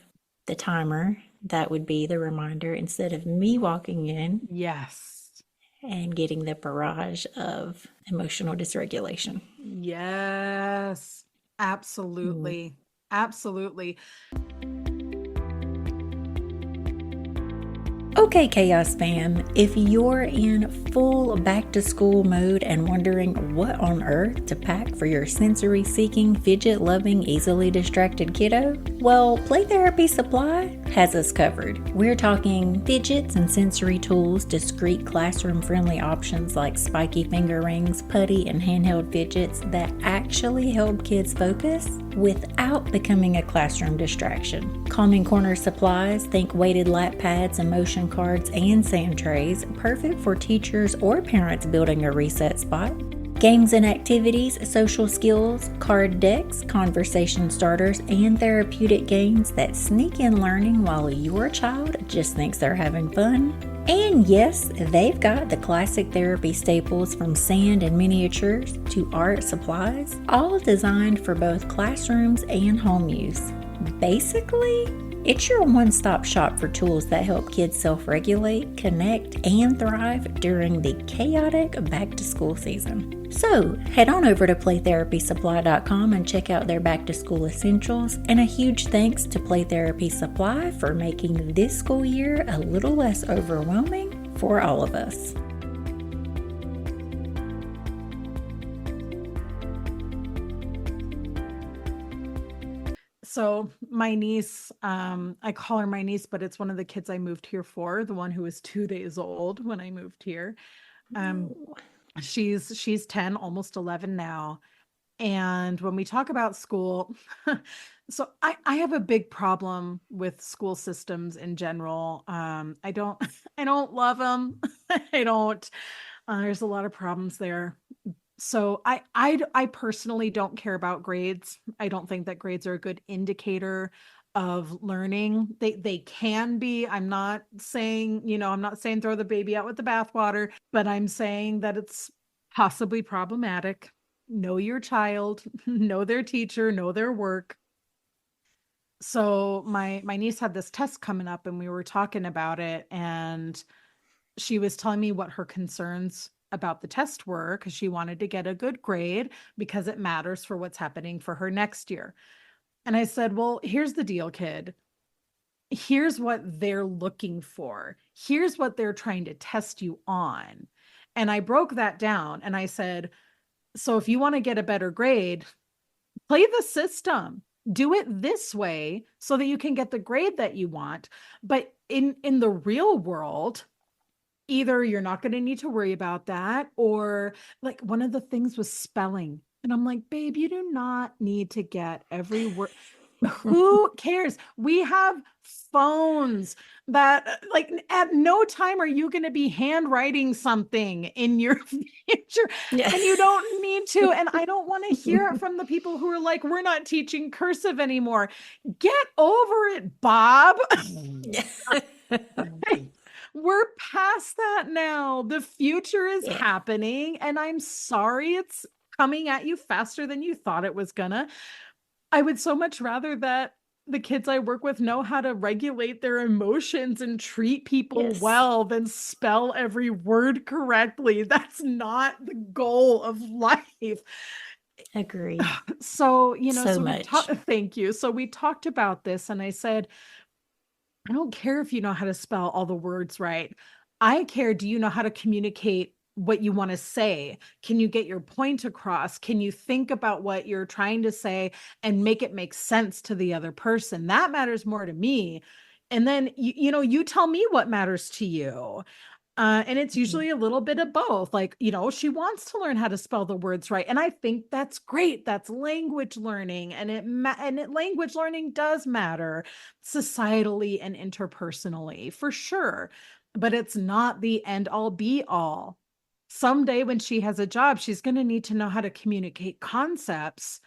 the timer. That would be the reminder instead of me walking in Yes. and getting the barrage of emotional dysregulation. Yes. Mm. Absolutely. Absolutely. Okay, Chaos fam, if you're in full back to school mode and wondering what on earth to pack for your sensory seeking, fidget loving, easily distracted kiddo, well, Play Therapy Supply has us covered. We're talking fidgets and sensory tools, discreet classroom friendly options like spiky finger rings, putty, and handheld fidgets that actually help kids focus without becoming a classroom distraction. Calming corner supplies, think weighted lap pads, emotion cards, and sand trays, perfect for teachers or parents building a reset spot. Games and activities, social skills, card decks, conversation starters, and therapeutic games that sneak in learning while your child just thinks they're having fun. And yes, they've got the classic therapy staples from sand and miniatures to art supplies, all designed for both classrooms and home use. Basically, it's your one-stop shop for tools that help kids self-regulate, connect, and thrive during the chaotic back-to-school season. So, head on over to playtherapysupply.com and check out their back-to-school essentials, and a huge thanks to Play Therapy Supply for making this school year a little less overwhelming for all of us. So my niece, I call her my niece, but it's one of the kids I moved here for, the one who was 2 days old when I moved here. Um, she's 10, almost 11 now. And when we talk about school, so I have a big problem with school systems in general. I don't I don't love them. I don't. There's a lot of problems there. So I personally don't care about grades. I don't think that grades are a good indicator of learning. They can be. I'm not saying, I'm not saying throw the baby out with the bathwater, but I'm saying that it's possibly problematic. Know your child, know their teacher, know their work. So my niece had this test coming up and we were talking about it, and she was telling me what her concerns about the test were because she wanted to get a good grade because it matters for what's happening for her next year. And I said, well, here's the deal, kid. Here's what they're looking for. Here's what they're trying to test you on. And I broke that down and I said, so if you want to get a better grade, play the system. Do it this way so that you can get the grade that you want. But in the real world, either you're not going to need to worry about that, or like one of the things was spelling. And I'm like, babe, you do not need to get every word. Who cares? We have phones that, like, at no time are you going to be handwriting something in your future, Yeah. and you don't need to. And I don't want to hear it from the people who are like, we're not teaching cursive anymore. Get over it, Bob. We're past that now. The future is Yeah. happening, and I'm sorry it's coming at you faster than you thought it was gonna. I would so much rather that the kids I work with know how to regulate their emotions and treat people Yes. well than spell every word correctly. That's not the goal of life. Agree. So, So so we much. talked, thank you. So we talked about this, and I said, I don't care if you know how to spell all the words right. I care, do you know how to communicate what you want to say? Can you get your point across? Can you think about what you're trying to say and make it make sense to the other person? That matters more to me. And then you tell me what matters to you. And it's Mhm. usually a little bit of both. Like, she wants to learn how to spell the words right. And I think that's great. That's language learning. Language learning does matter societally and interpersonally for sure. But it's not the end all be all. Someday when she has a job, she's going to need to know how to communicate concepts,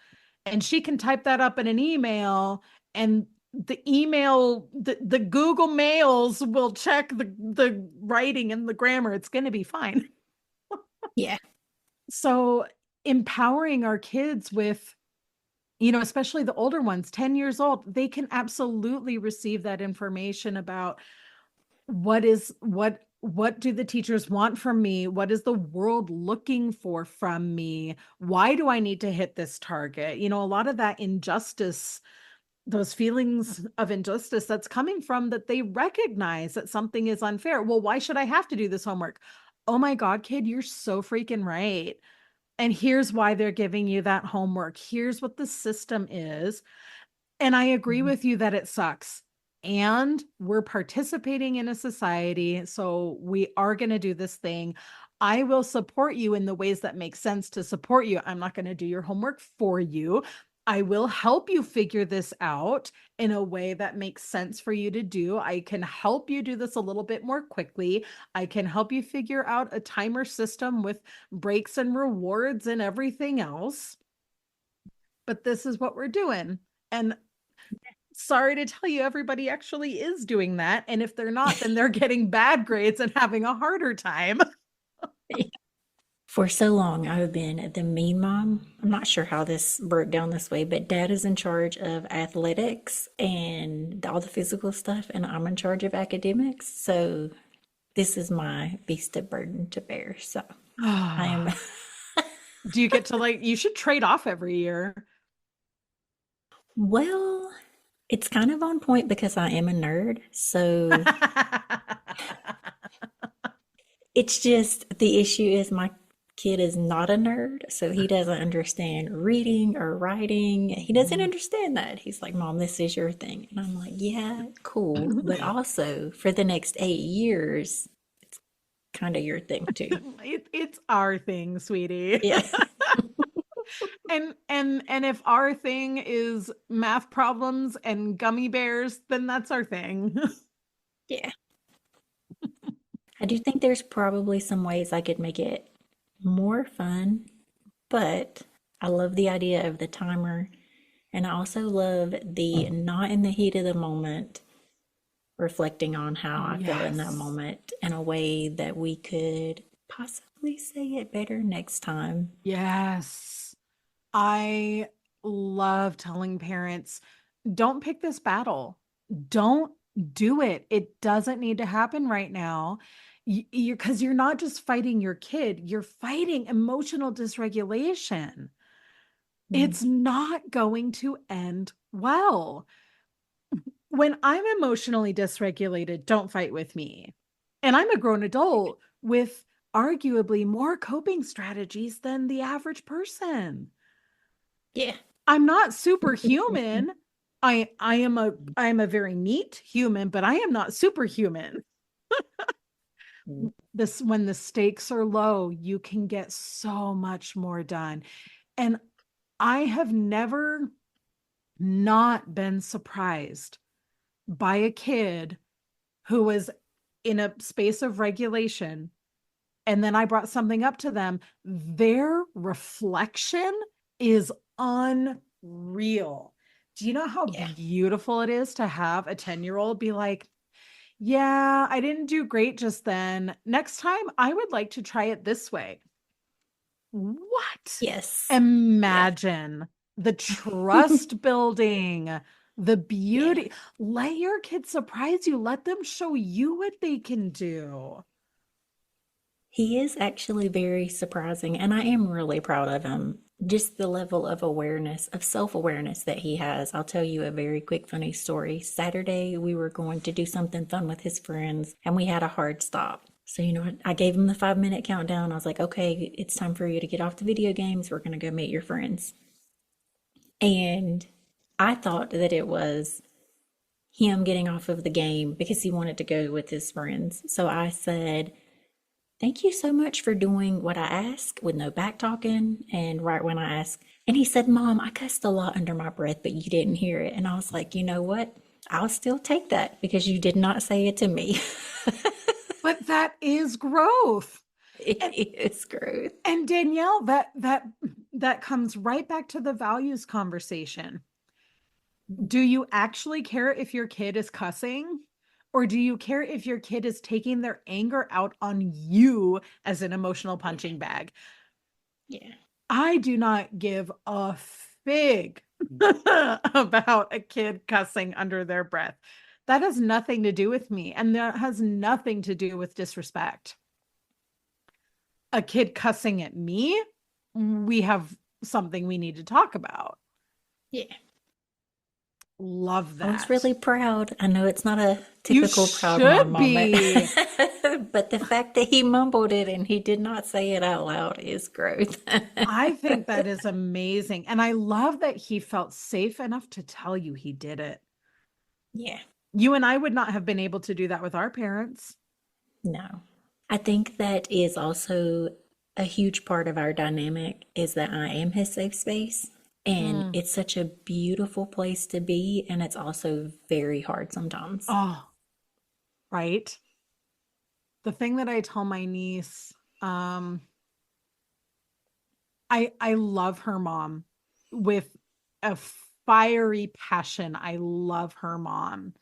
and she can type that up in an email, and the Google mails will check the writing and the grammar. It's going to be fine. Yeah. So empowering our kids with, especially the older ones, 10 years old, they can absolutely receive that information about what do the teachers want from me? What is the world looking for from me? Why do I need to hit this target? A lot of that injustice, those feelings of injustice that's coming from that, they recognize that something is unfair. Well, why should I have to do this homework? Oh my God, kid, you're so freaking right. And here's why they're giving you that homework. Here's what the system is. And I agree Mhm. with you that it sucks. And we're participating in a society, so we are going to do this thing. I will support you in the ways that make sense to support you. I'm not going to do your homework for you. I will help you figure this out in a way that makes sense for you to do. I can help you do this a little bit more quickly. I can help you figure out a timer system with breaks and rewards and everything else. But this is what we're doing. And sorry to tell you, everybody actually is doing that. And if they're not, then they're getting bad grades and having a harder time. For so long, I've been the mean mom. I'm not sure how this broke down this way, but dad is in charge of athletics and all the physical stuff, and I'm in charge of academics. So this is my beast of burden to bear. So I am, Do you get to you should trade off every year. well, it's kind of on point because I am a nerd. So it's just the issue is my kid is not a nerd, so he doesn't understand reading or writing. He doesn't understand that. He's like, Mom, this is your thing. And I'm like, yeah, cool. But also for the next 8 years, kind of your thing too. It's our thing, sweetie. Yeah. And if our thing is math problems and gummy bears, then that's our thing. Yeah. I do think there's probably some ways I could make it more fun, but I love the idea of the timer. And I also love the not in the heat of the moment, reflecting on how I felt in that Yes. moment in a way that we could possibly say it better next time. Yes. I love telling parents, don't pick this battle. Don't do it. It doesn't need to happen right now. Because you're not just fighting your kid, you're fighting emotional dysregulation. Mm. It's not going to end well. When I'm emotionally dysregulated, don't fight with me. And I'm a grown adult with arguably more coping strategies than the average person. Yeah. I'm not superhuman. I am a very neat human, but I am not superhuman. Mm. This when the stakes are low, you can get so much more done. And I have never not been surprised by a kid who was in a space of regulation, and then I brought something up to them. Their reflection is unreal. Do you know how Yeah. beautiful it is to have a 10-year-old be like, yeah, I didn't do great just then. Next time, I would like to try it this way. What? Yes. Yeah. Imagine the trust building, the Yeah. beauty. Let your kids surprise you. Let them show you what they can do. He is actually very surprising, and I am really proud of him. Just the level of awareness, of self awareness that he has. I'll tell you a very quick, funny story. Saturday, we were going to do something fun with his friends, and we had a hard stop. So, I gave him the 5 minute countdown. I was like, okay, it's time for you to get off the video games. We're going to go meet your friends. And I thought that it was him getting off of the game because he wanted to go with his friends. So I said, thank you so much for doing what I asked with no back talking. And right when I asked, and he said, Mom, I cussed a lot under my breath, but you didn't hear it. And I was like, you know what? I'll still take that because you did not say it to me. But that is growth. It And is growth. and Danielle, that comes right back to the values conversation. Do you actually care if your kid is cussing? Or do you care if your kid is taking their anger out on you as an emotional punching bag? Yeah. I do not give a fig about a kid cussing under their breath. That has nothing to do with me, and that has nothing to do with disrespect. A kid cussing at me, we have something we need to talk about. Yeah. Love I was that. really proud. I know it's not a You typical proud mom should moment, be. but the fact that he mumbled it and he did not say it out loud is growth. I think that is amazing. And I love that he felt safe enough to tell you he did it. Yeah. You and I would not have been able to do that with our parents. No. I think that is also a huge part of our dynamic is that I am his safe space. And Mm. it's such a beautiful place to be. And it's also very hard sometimes. Oh, right. The thing that I tell my niece, I love her mom with a fiery passion. I love her mom.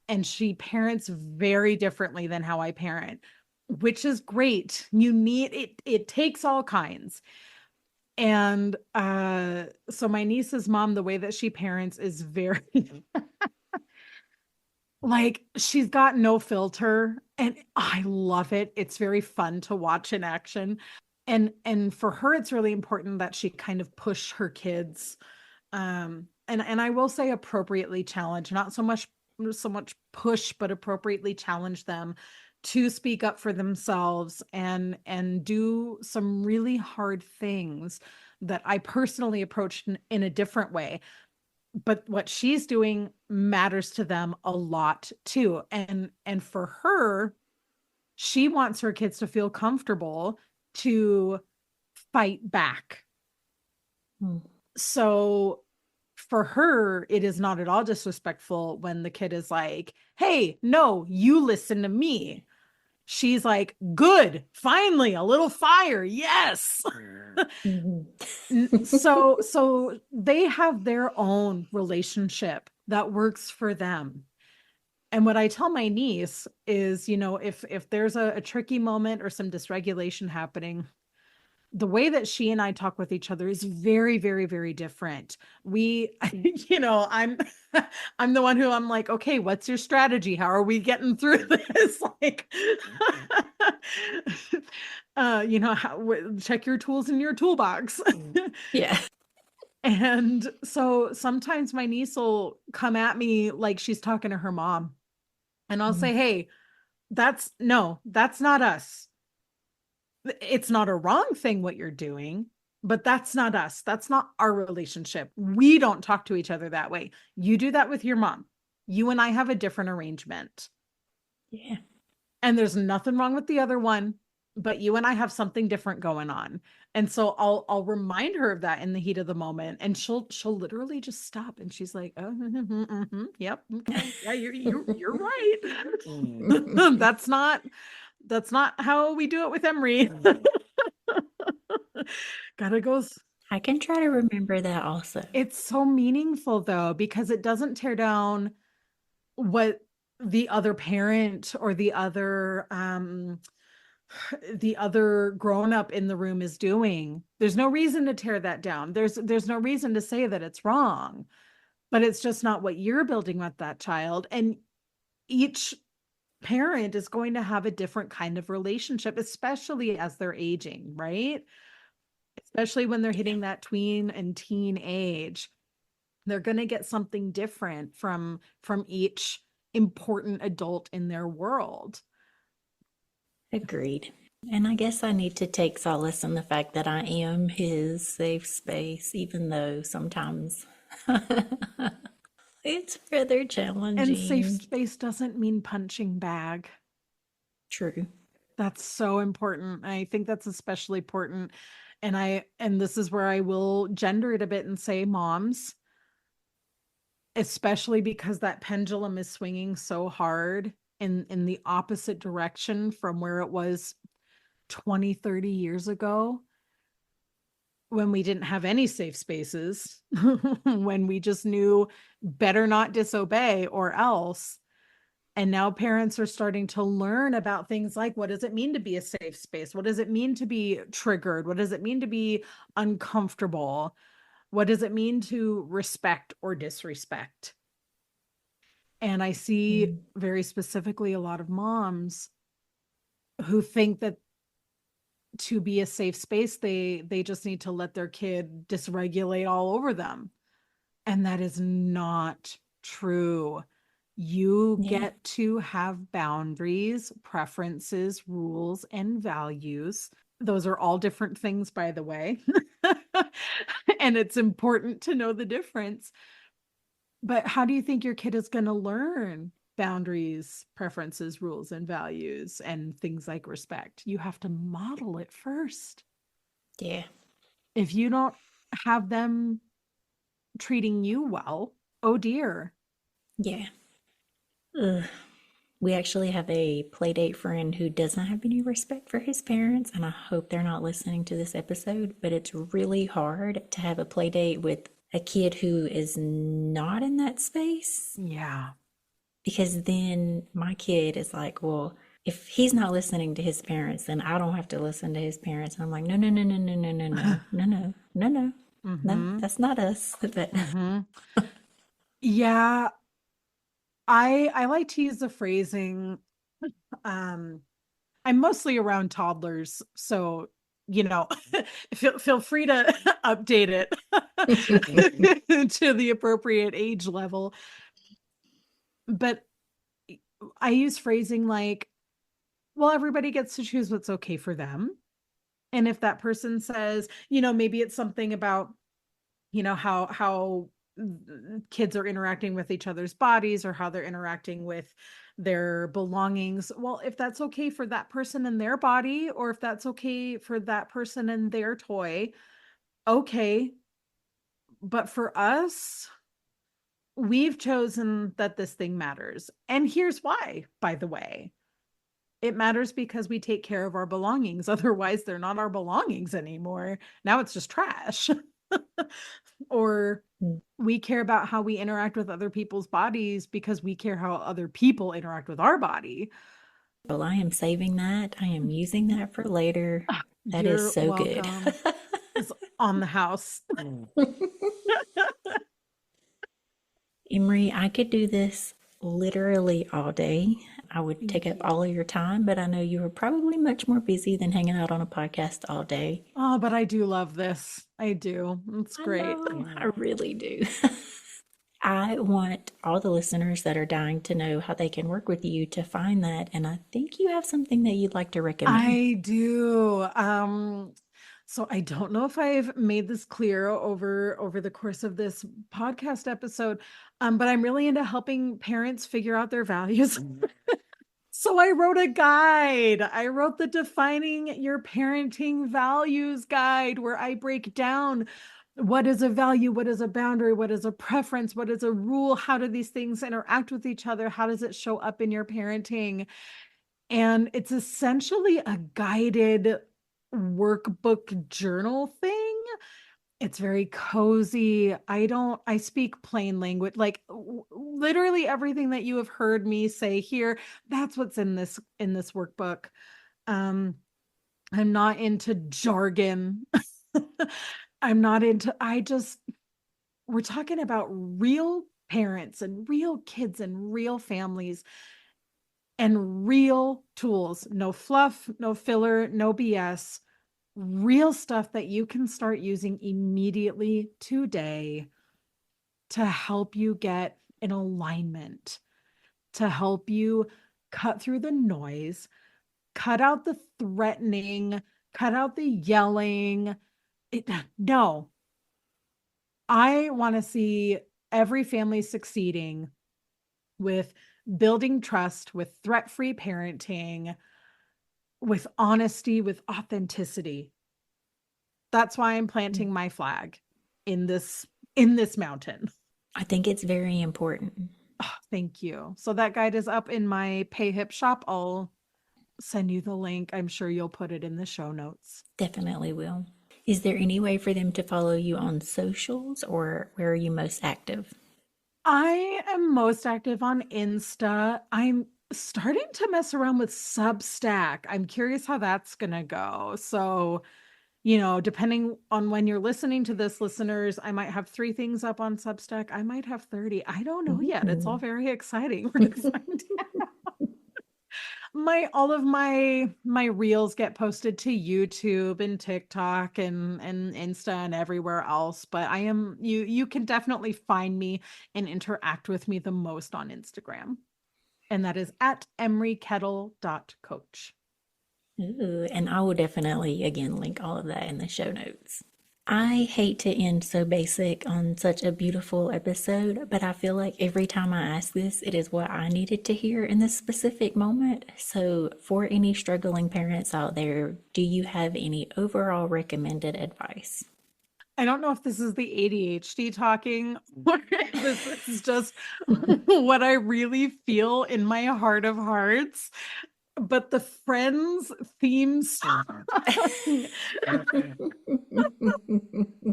And she parents very differently than how I parent, which is great. You need it, it takes all kinds. And so my niece's mom, the way that she parents is very like she's got no filter and I love it. It's very fun to watch in action. And for her it's really important that she kind of push her kids and I will say appropriately challenge, not so much push, but appropriately challenge them to speak up for themselves and do some really hard things that I personally approached in a different way. But what she's doing matters to them a lot too. And for her, she wants her kids to feel comfortable to fight back. Mm. So for her, it is not at all disrespectful when the kid is like, hey, no, you listen to me. She's like, good, finally, a little fire. Yes. Mhm. So they have their own relationship that works for them. And what I tell my niece is, if there's a tricky moment or some dysregulation happening, the way that she and I talk with each other is very, very, very different. We, I'm I'm the one who I'm like, okay, what's your strategy? How are we getting through this? Like, check your tools in your toolbox. Yeah. And so sometimes my niece will come at me like she's talking to her mom. And I'll Mm. say, hey, that's not us. It's not a wrong thing what you're doing, but that's not us. That's not our relationship. We don't talk to each other that way. You do that with your mom. You and I have a different arrangement. Yeah. And there's nothing wrong with the other one, but you and I have something different going on. And so I'll remind her of that in the heat of the moment, and she'll literally just stop and she's like, "Oh, yep, okay, yeah, you're right. That's not how we do it with Emry." Gotta go. I can try to remember that also. It's so meaningful though, because it doesn't tear down what the other parent or the other grown up in the room is doing. There's no reason to tear that down. There's no reason to say that it's wrong, but it's just not what you're building with that child. And each parent is going to have a different kind of relationship, especially as they're aging, right? Especially when they're Yeah. hitting that tween and teen age. They're going to get something different from each important adult in their world. Agreed. And I guess I need to take solace in the fact that I am his safe space, even though sometimes it's rather And safe challenging. space doesn't mean punching bag. True. That's so important. I think that's especially important. And this is where I will gender it a bit and say moms, especially because that pendulum is swinging so hard in the opposite direction from where it was 20, 30 years ago when we didn't have any safe spaces, when we just knew better not disobey or else. And now parents are starting to learn about things like, what does it mean to be a safe space? What does it mean to be triggered? What does it mean to be uncomfortable? What does it mean to respect or disrespect? And I see Mm. very specifically a lot of moms who think that to be a safe space, they just need to let their kid dysregulate all over them. And that is not true. You Yeah. get to have boundaries, preferences, rules, and values. Those are all different things, by the way. And it's important to know the difference. But how do you think your kid is going to learn boundaries, preferences, rules, and values, and things like respect? You have to model it first. Yeah. If you don't have them treating you well, oh dear. Yeah. Ugh. We actually have a playdate friend who doesn't have any respect for his parents, and I hope they're not listening to this episode, but it's really hard to have a playdate with a kid who is not in that space Yeah. because then my kid is like, well, if he's not listening to his parents, then I don't have to listen to his parents. And I'm like, no, no, no, no, no, no, no, no, no, no, no, no, no, Mm-hmm. that's not us. But Mm-hmm. Yeah, I like to use the phrasing. Um, I'm mostly around toddlers, so you know, feel free to update it to the appropriate age level. But I use phrasing like, well, everybody gets to choose what's okay for them. And if that person says, maybe it's something about how kids are interacting with each other's bodies or how they're interacting with their belongings, well, if that's okay for that person and their body, or if that's okay for that person and their toy, okay. But for us, we've chosen that this thing matters, and here's why, by the way. It matters because we take care of our belongings. Otherwise, they're not our belongings anymore. Now it's just trash. Or we care about how we interact with other people's bodies because we care how other people interact with our body. well, I am saving that. I am using that for later. That is You're so good. welcome. It's on the house. Emery, I could do this literally all day. I would take Thank up you. all of your time, but I know you are probably much more busy than hanging out on a podcast all day. Oh, but I do love this. I do. It's I great. know, I really do. I want all the listeners that are dying to know how they can work with you to find that, and I think you have something that you'd like to recommend. I do. So I don't know if I've made this clear over the course of this podcast episode, but I'm really into helping parents figure out their values. So I wrote a guide. I wrote the Defining Your Parenting Values guide, where I break down what is a value, what is a boundary, what is a preference, what is a rule, how do these things interact with each other, how does it show up in your parenting? And it's essentially a guided workbook journal thing. It's very cozy. I speak plain language. Like literally everything that you have heard me say here, that's what's in this workbook. Um, I'm not into jargon. I'm not into, we're talking about real parents and real kids and real families and real tools. No fluff, no filler, no BS. Real stuff that you can start using immediately today to help you get in alignment, to help you cut through the noise, cut out the threatening, cut out the yelling. No, I want to see every family succeeding with building trust, with threat-free parenting, with honesty, with authenticity. That's why I'm planting my flag in this mountain. I think it's very important. Oh, thank you. So that guide is up in my PayHip shop. I'll send you the link. I'm sure you'll put it in the show notes. Definitely will. Is there any way for them to follow you on socials, or where are you most active? I am most active on Insta. I'm starting to mess around with Substack. I'm curious how that's going to go. So, depending on when you're listening to this, listeners, I might have 3 things up on Substack. I might have 30. I don't know yet. It's all very exciting. We're going to find out. All of my reels get posted to YouTube and TikTok and Insta and everywhere else, but you can definitely find me and interact with me the most on Instagram. And that is at emrykettle.coach. Ooh, and I will definitely, again, link all of that in the show notes. I hate to end so basic on such a beautiful episode, but I feel like every time I ask this, it is what I needed to hear in this specific moment. So, for any struggling parents out there, do you have any overall recommended advice? I don't know if this is the ADHD talking or if this is just what I really feel in my heart of hearts. But the Friends theme song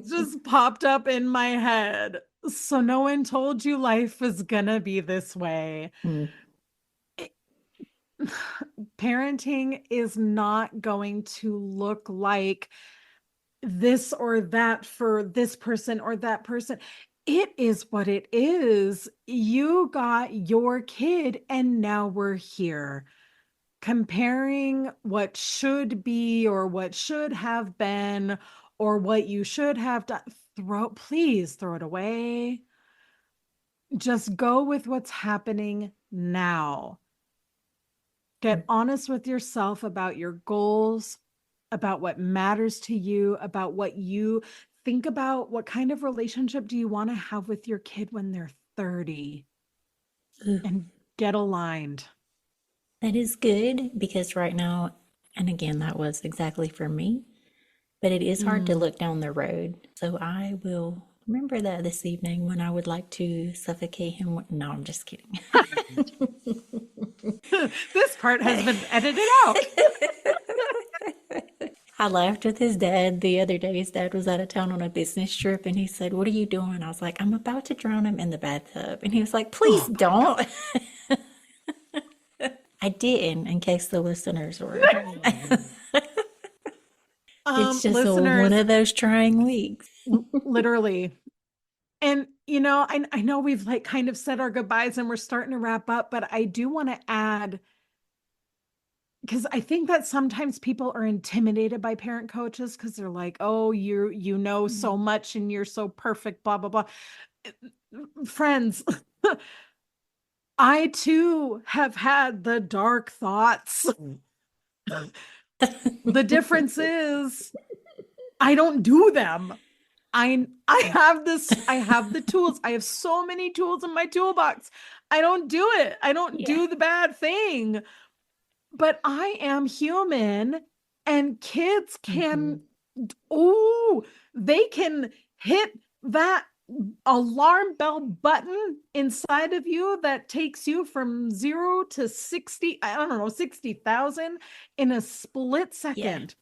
just popped up in my head. So no one told you life was gonna be this way. Parenting is not going to look like this or that for this person or that person. It is what it is. You got your kid and now we're here. Comparing what should be or what should have been or what you should have done, please throw it away. Just go with what's happening now. Get honest with yourself about your goals, about what matters to you, about what you think about. What kind of relationship do you want to have with your kid when they're 30? And get aligned. That is good, because right now, and again, that was exactly for me, but it is hard to look down the road. So I will remember that this evening when I would like to suffocate him. No, I'm just kidding. This part has been edited out. I laughed with his dad the other day. His dad was out of town on a business trip, and he said, "What are you doing?" I was like, "I'm about to drown him in the bathtub." And he was like, "Please don't." I didn't, in case the listeners were. It's just one of those trying weeks. Literally. And, I know we've kind of said our goodbyes and we're starting to wrap up, but I do want to add, because I think that sometimes people are intimidated by parent coaches because they're like, oh, you know so much and you're so perfect, blah, blah, blah. Friends, I too have had the dark thoughts. The difference is I don't do them. I have the tools. I have so many tools in my toolbox. I don't do it. I don't do the bad thing. But I am human, and kids can, they can hit that alarm bell button inside of you that takes you from 0 to 60, I don't know, 60,000 in a split second.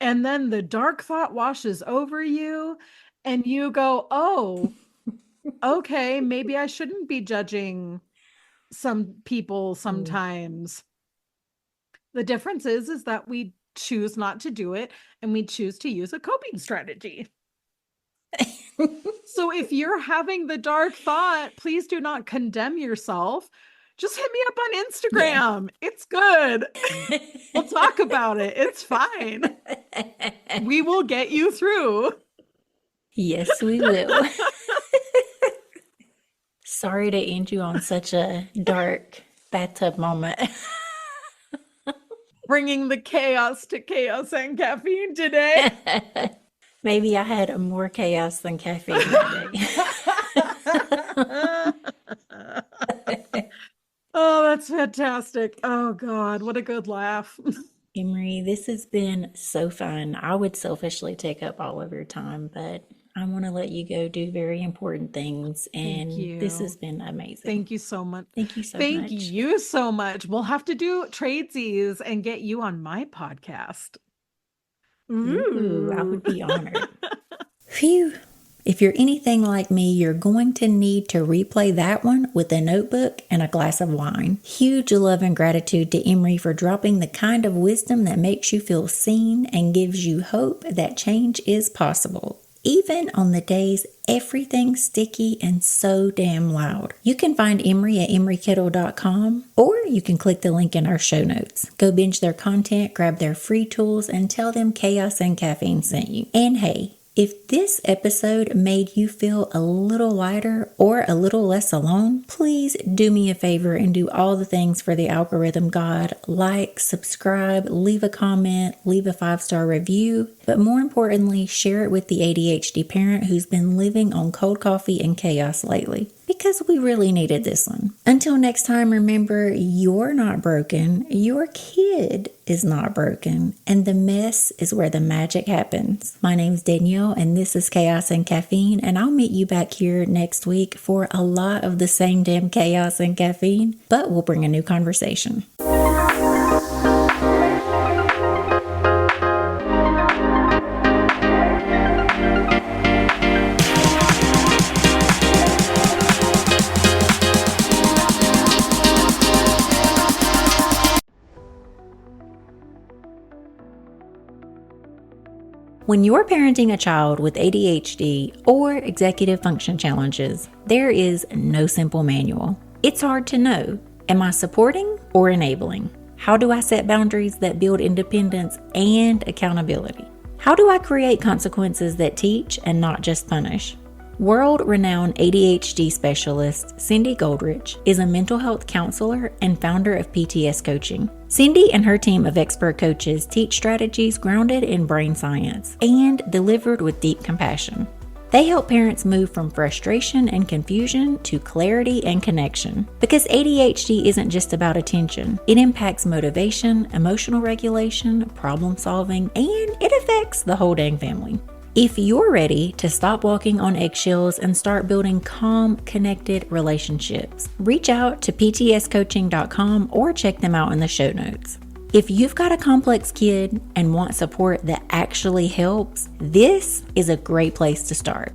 Yeah. And then the dark thought washes over you and you go, oh, okay, maybe I shouldn't be judging some people sometimes. The difference is that we choose not to do it and we choose to use a coping strategy. So if you're having the dark thought, please do not condemn yourself. Just hit me up on Instagram. Yeah. It's good. We'll talk about it. It's fine. We will get you through. Yes, we will. Sorry to end you on such a dark bathtub moment. bringing the chaos to Chaos and Caffeine today. Maybe I had more chaos than caffeine that day. Oh, that's fantastic. Oh, God, what a good laugh. Emry, this has been so fun. I would selfishly take up all of your time, but I want to let you go do very important things. And this has been amazing. Thank you so much. Thank you so much. Thank you so much. We'll have to do tradesies and get you on my podcast. Ooh, I would be honored. Phew. If you're anything like me, you're going to need to replay that one with a notebook and a glass of wine. Huge love and gratitude to Emry for dropping the kind of wisdom that makes you feel seen and gives you hope that change is possible, even on the days everything's sticky and so damn loud. You can find Emry at emrykettle.com, or you can click the link in our show notes. Go binge their content, grab their free tools, and tell them Chaos and Caffeine sent you. And hey, if this episode made you feel a little lighter or a little less alone, please do me a favor and do all the things for the algorithm god. Like, subscribe, leave a comment, leave a 5-star review, but more importantly, share it with the ADHD parent who's been living on cold coffee and chaos lately, because we really needed this one. Until next time, remember, you're not broken, your kid is not broken, and the mess is where the magic happens. My name's Danielle, and this is Chaos and Caffeine, and I'll meet you back here next week for a lot of the same damn chaos and caffeine, but we'll bring a new conversation. When you're parenting a child with ADHD or executive function challenges, there is no simple manual. It's hard to know, am I supporting or enabling? How do I set boundaries that build independence and accountability? How do I create consequences that teach and not just punish? World-renowned ADHD specialist Cindy Goldrich is a mental health counselor and founder of PTS Coaching. Cindy and her team of expert coaches teach strategies grounded in brain science and delivered with deep compassion. They help parents move from frustration and confusion to clarity and connection. Because ADHD isn't just about attention. It impacts motivation, emotional regulation, problem solving, and it affects the whole dang family. If you're ready to stop walking on eggshells and start building calm, connected relationships, reach out to ptscoaching.com or check them out in the show notes. If you've got a complex kid and want support that actually helps, this is a great place to start.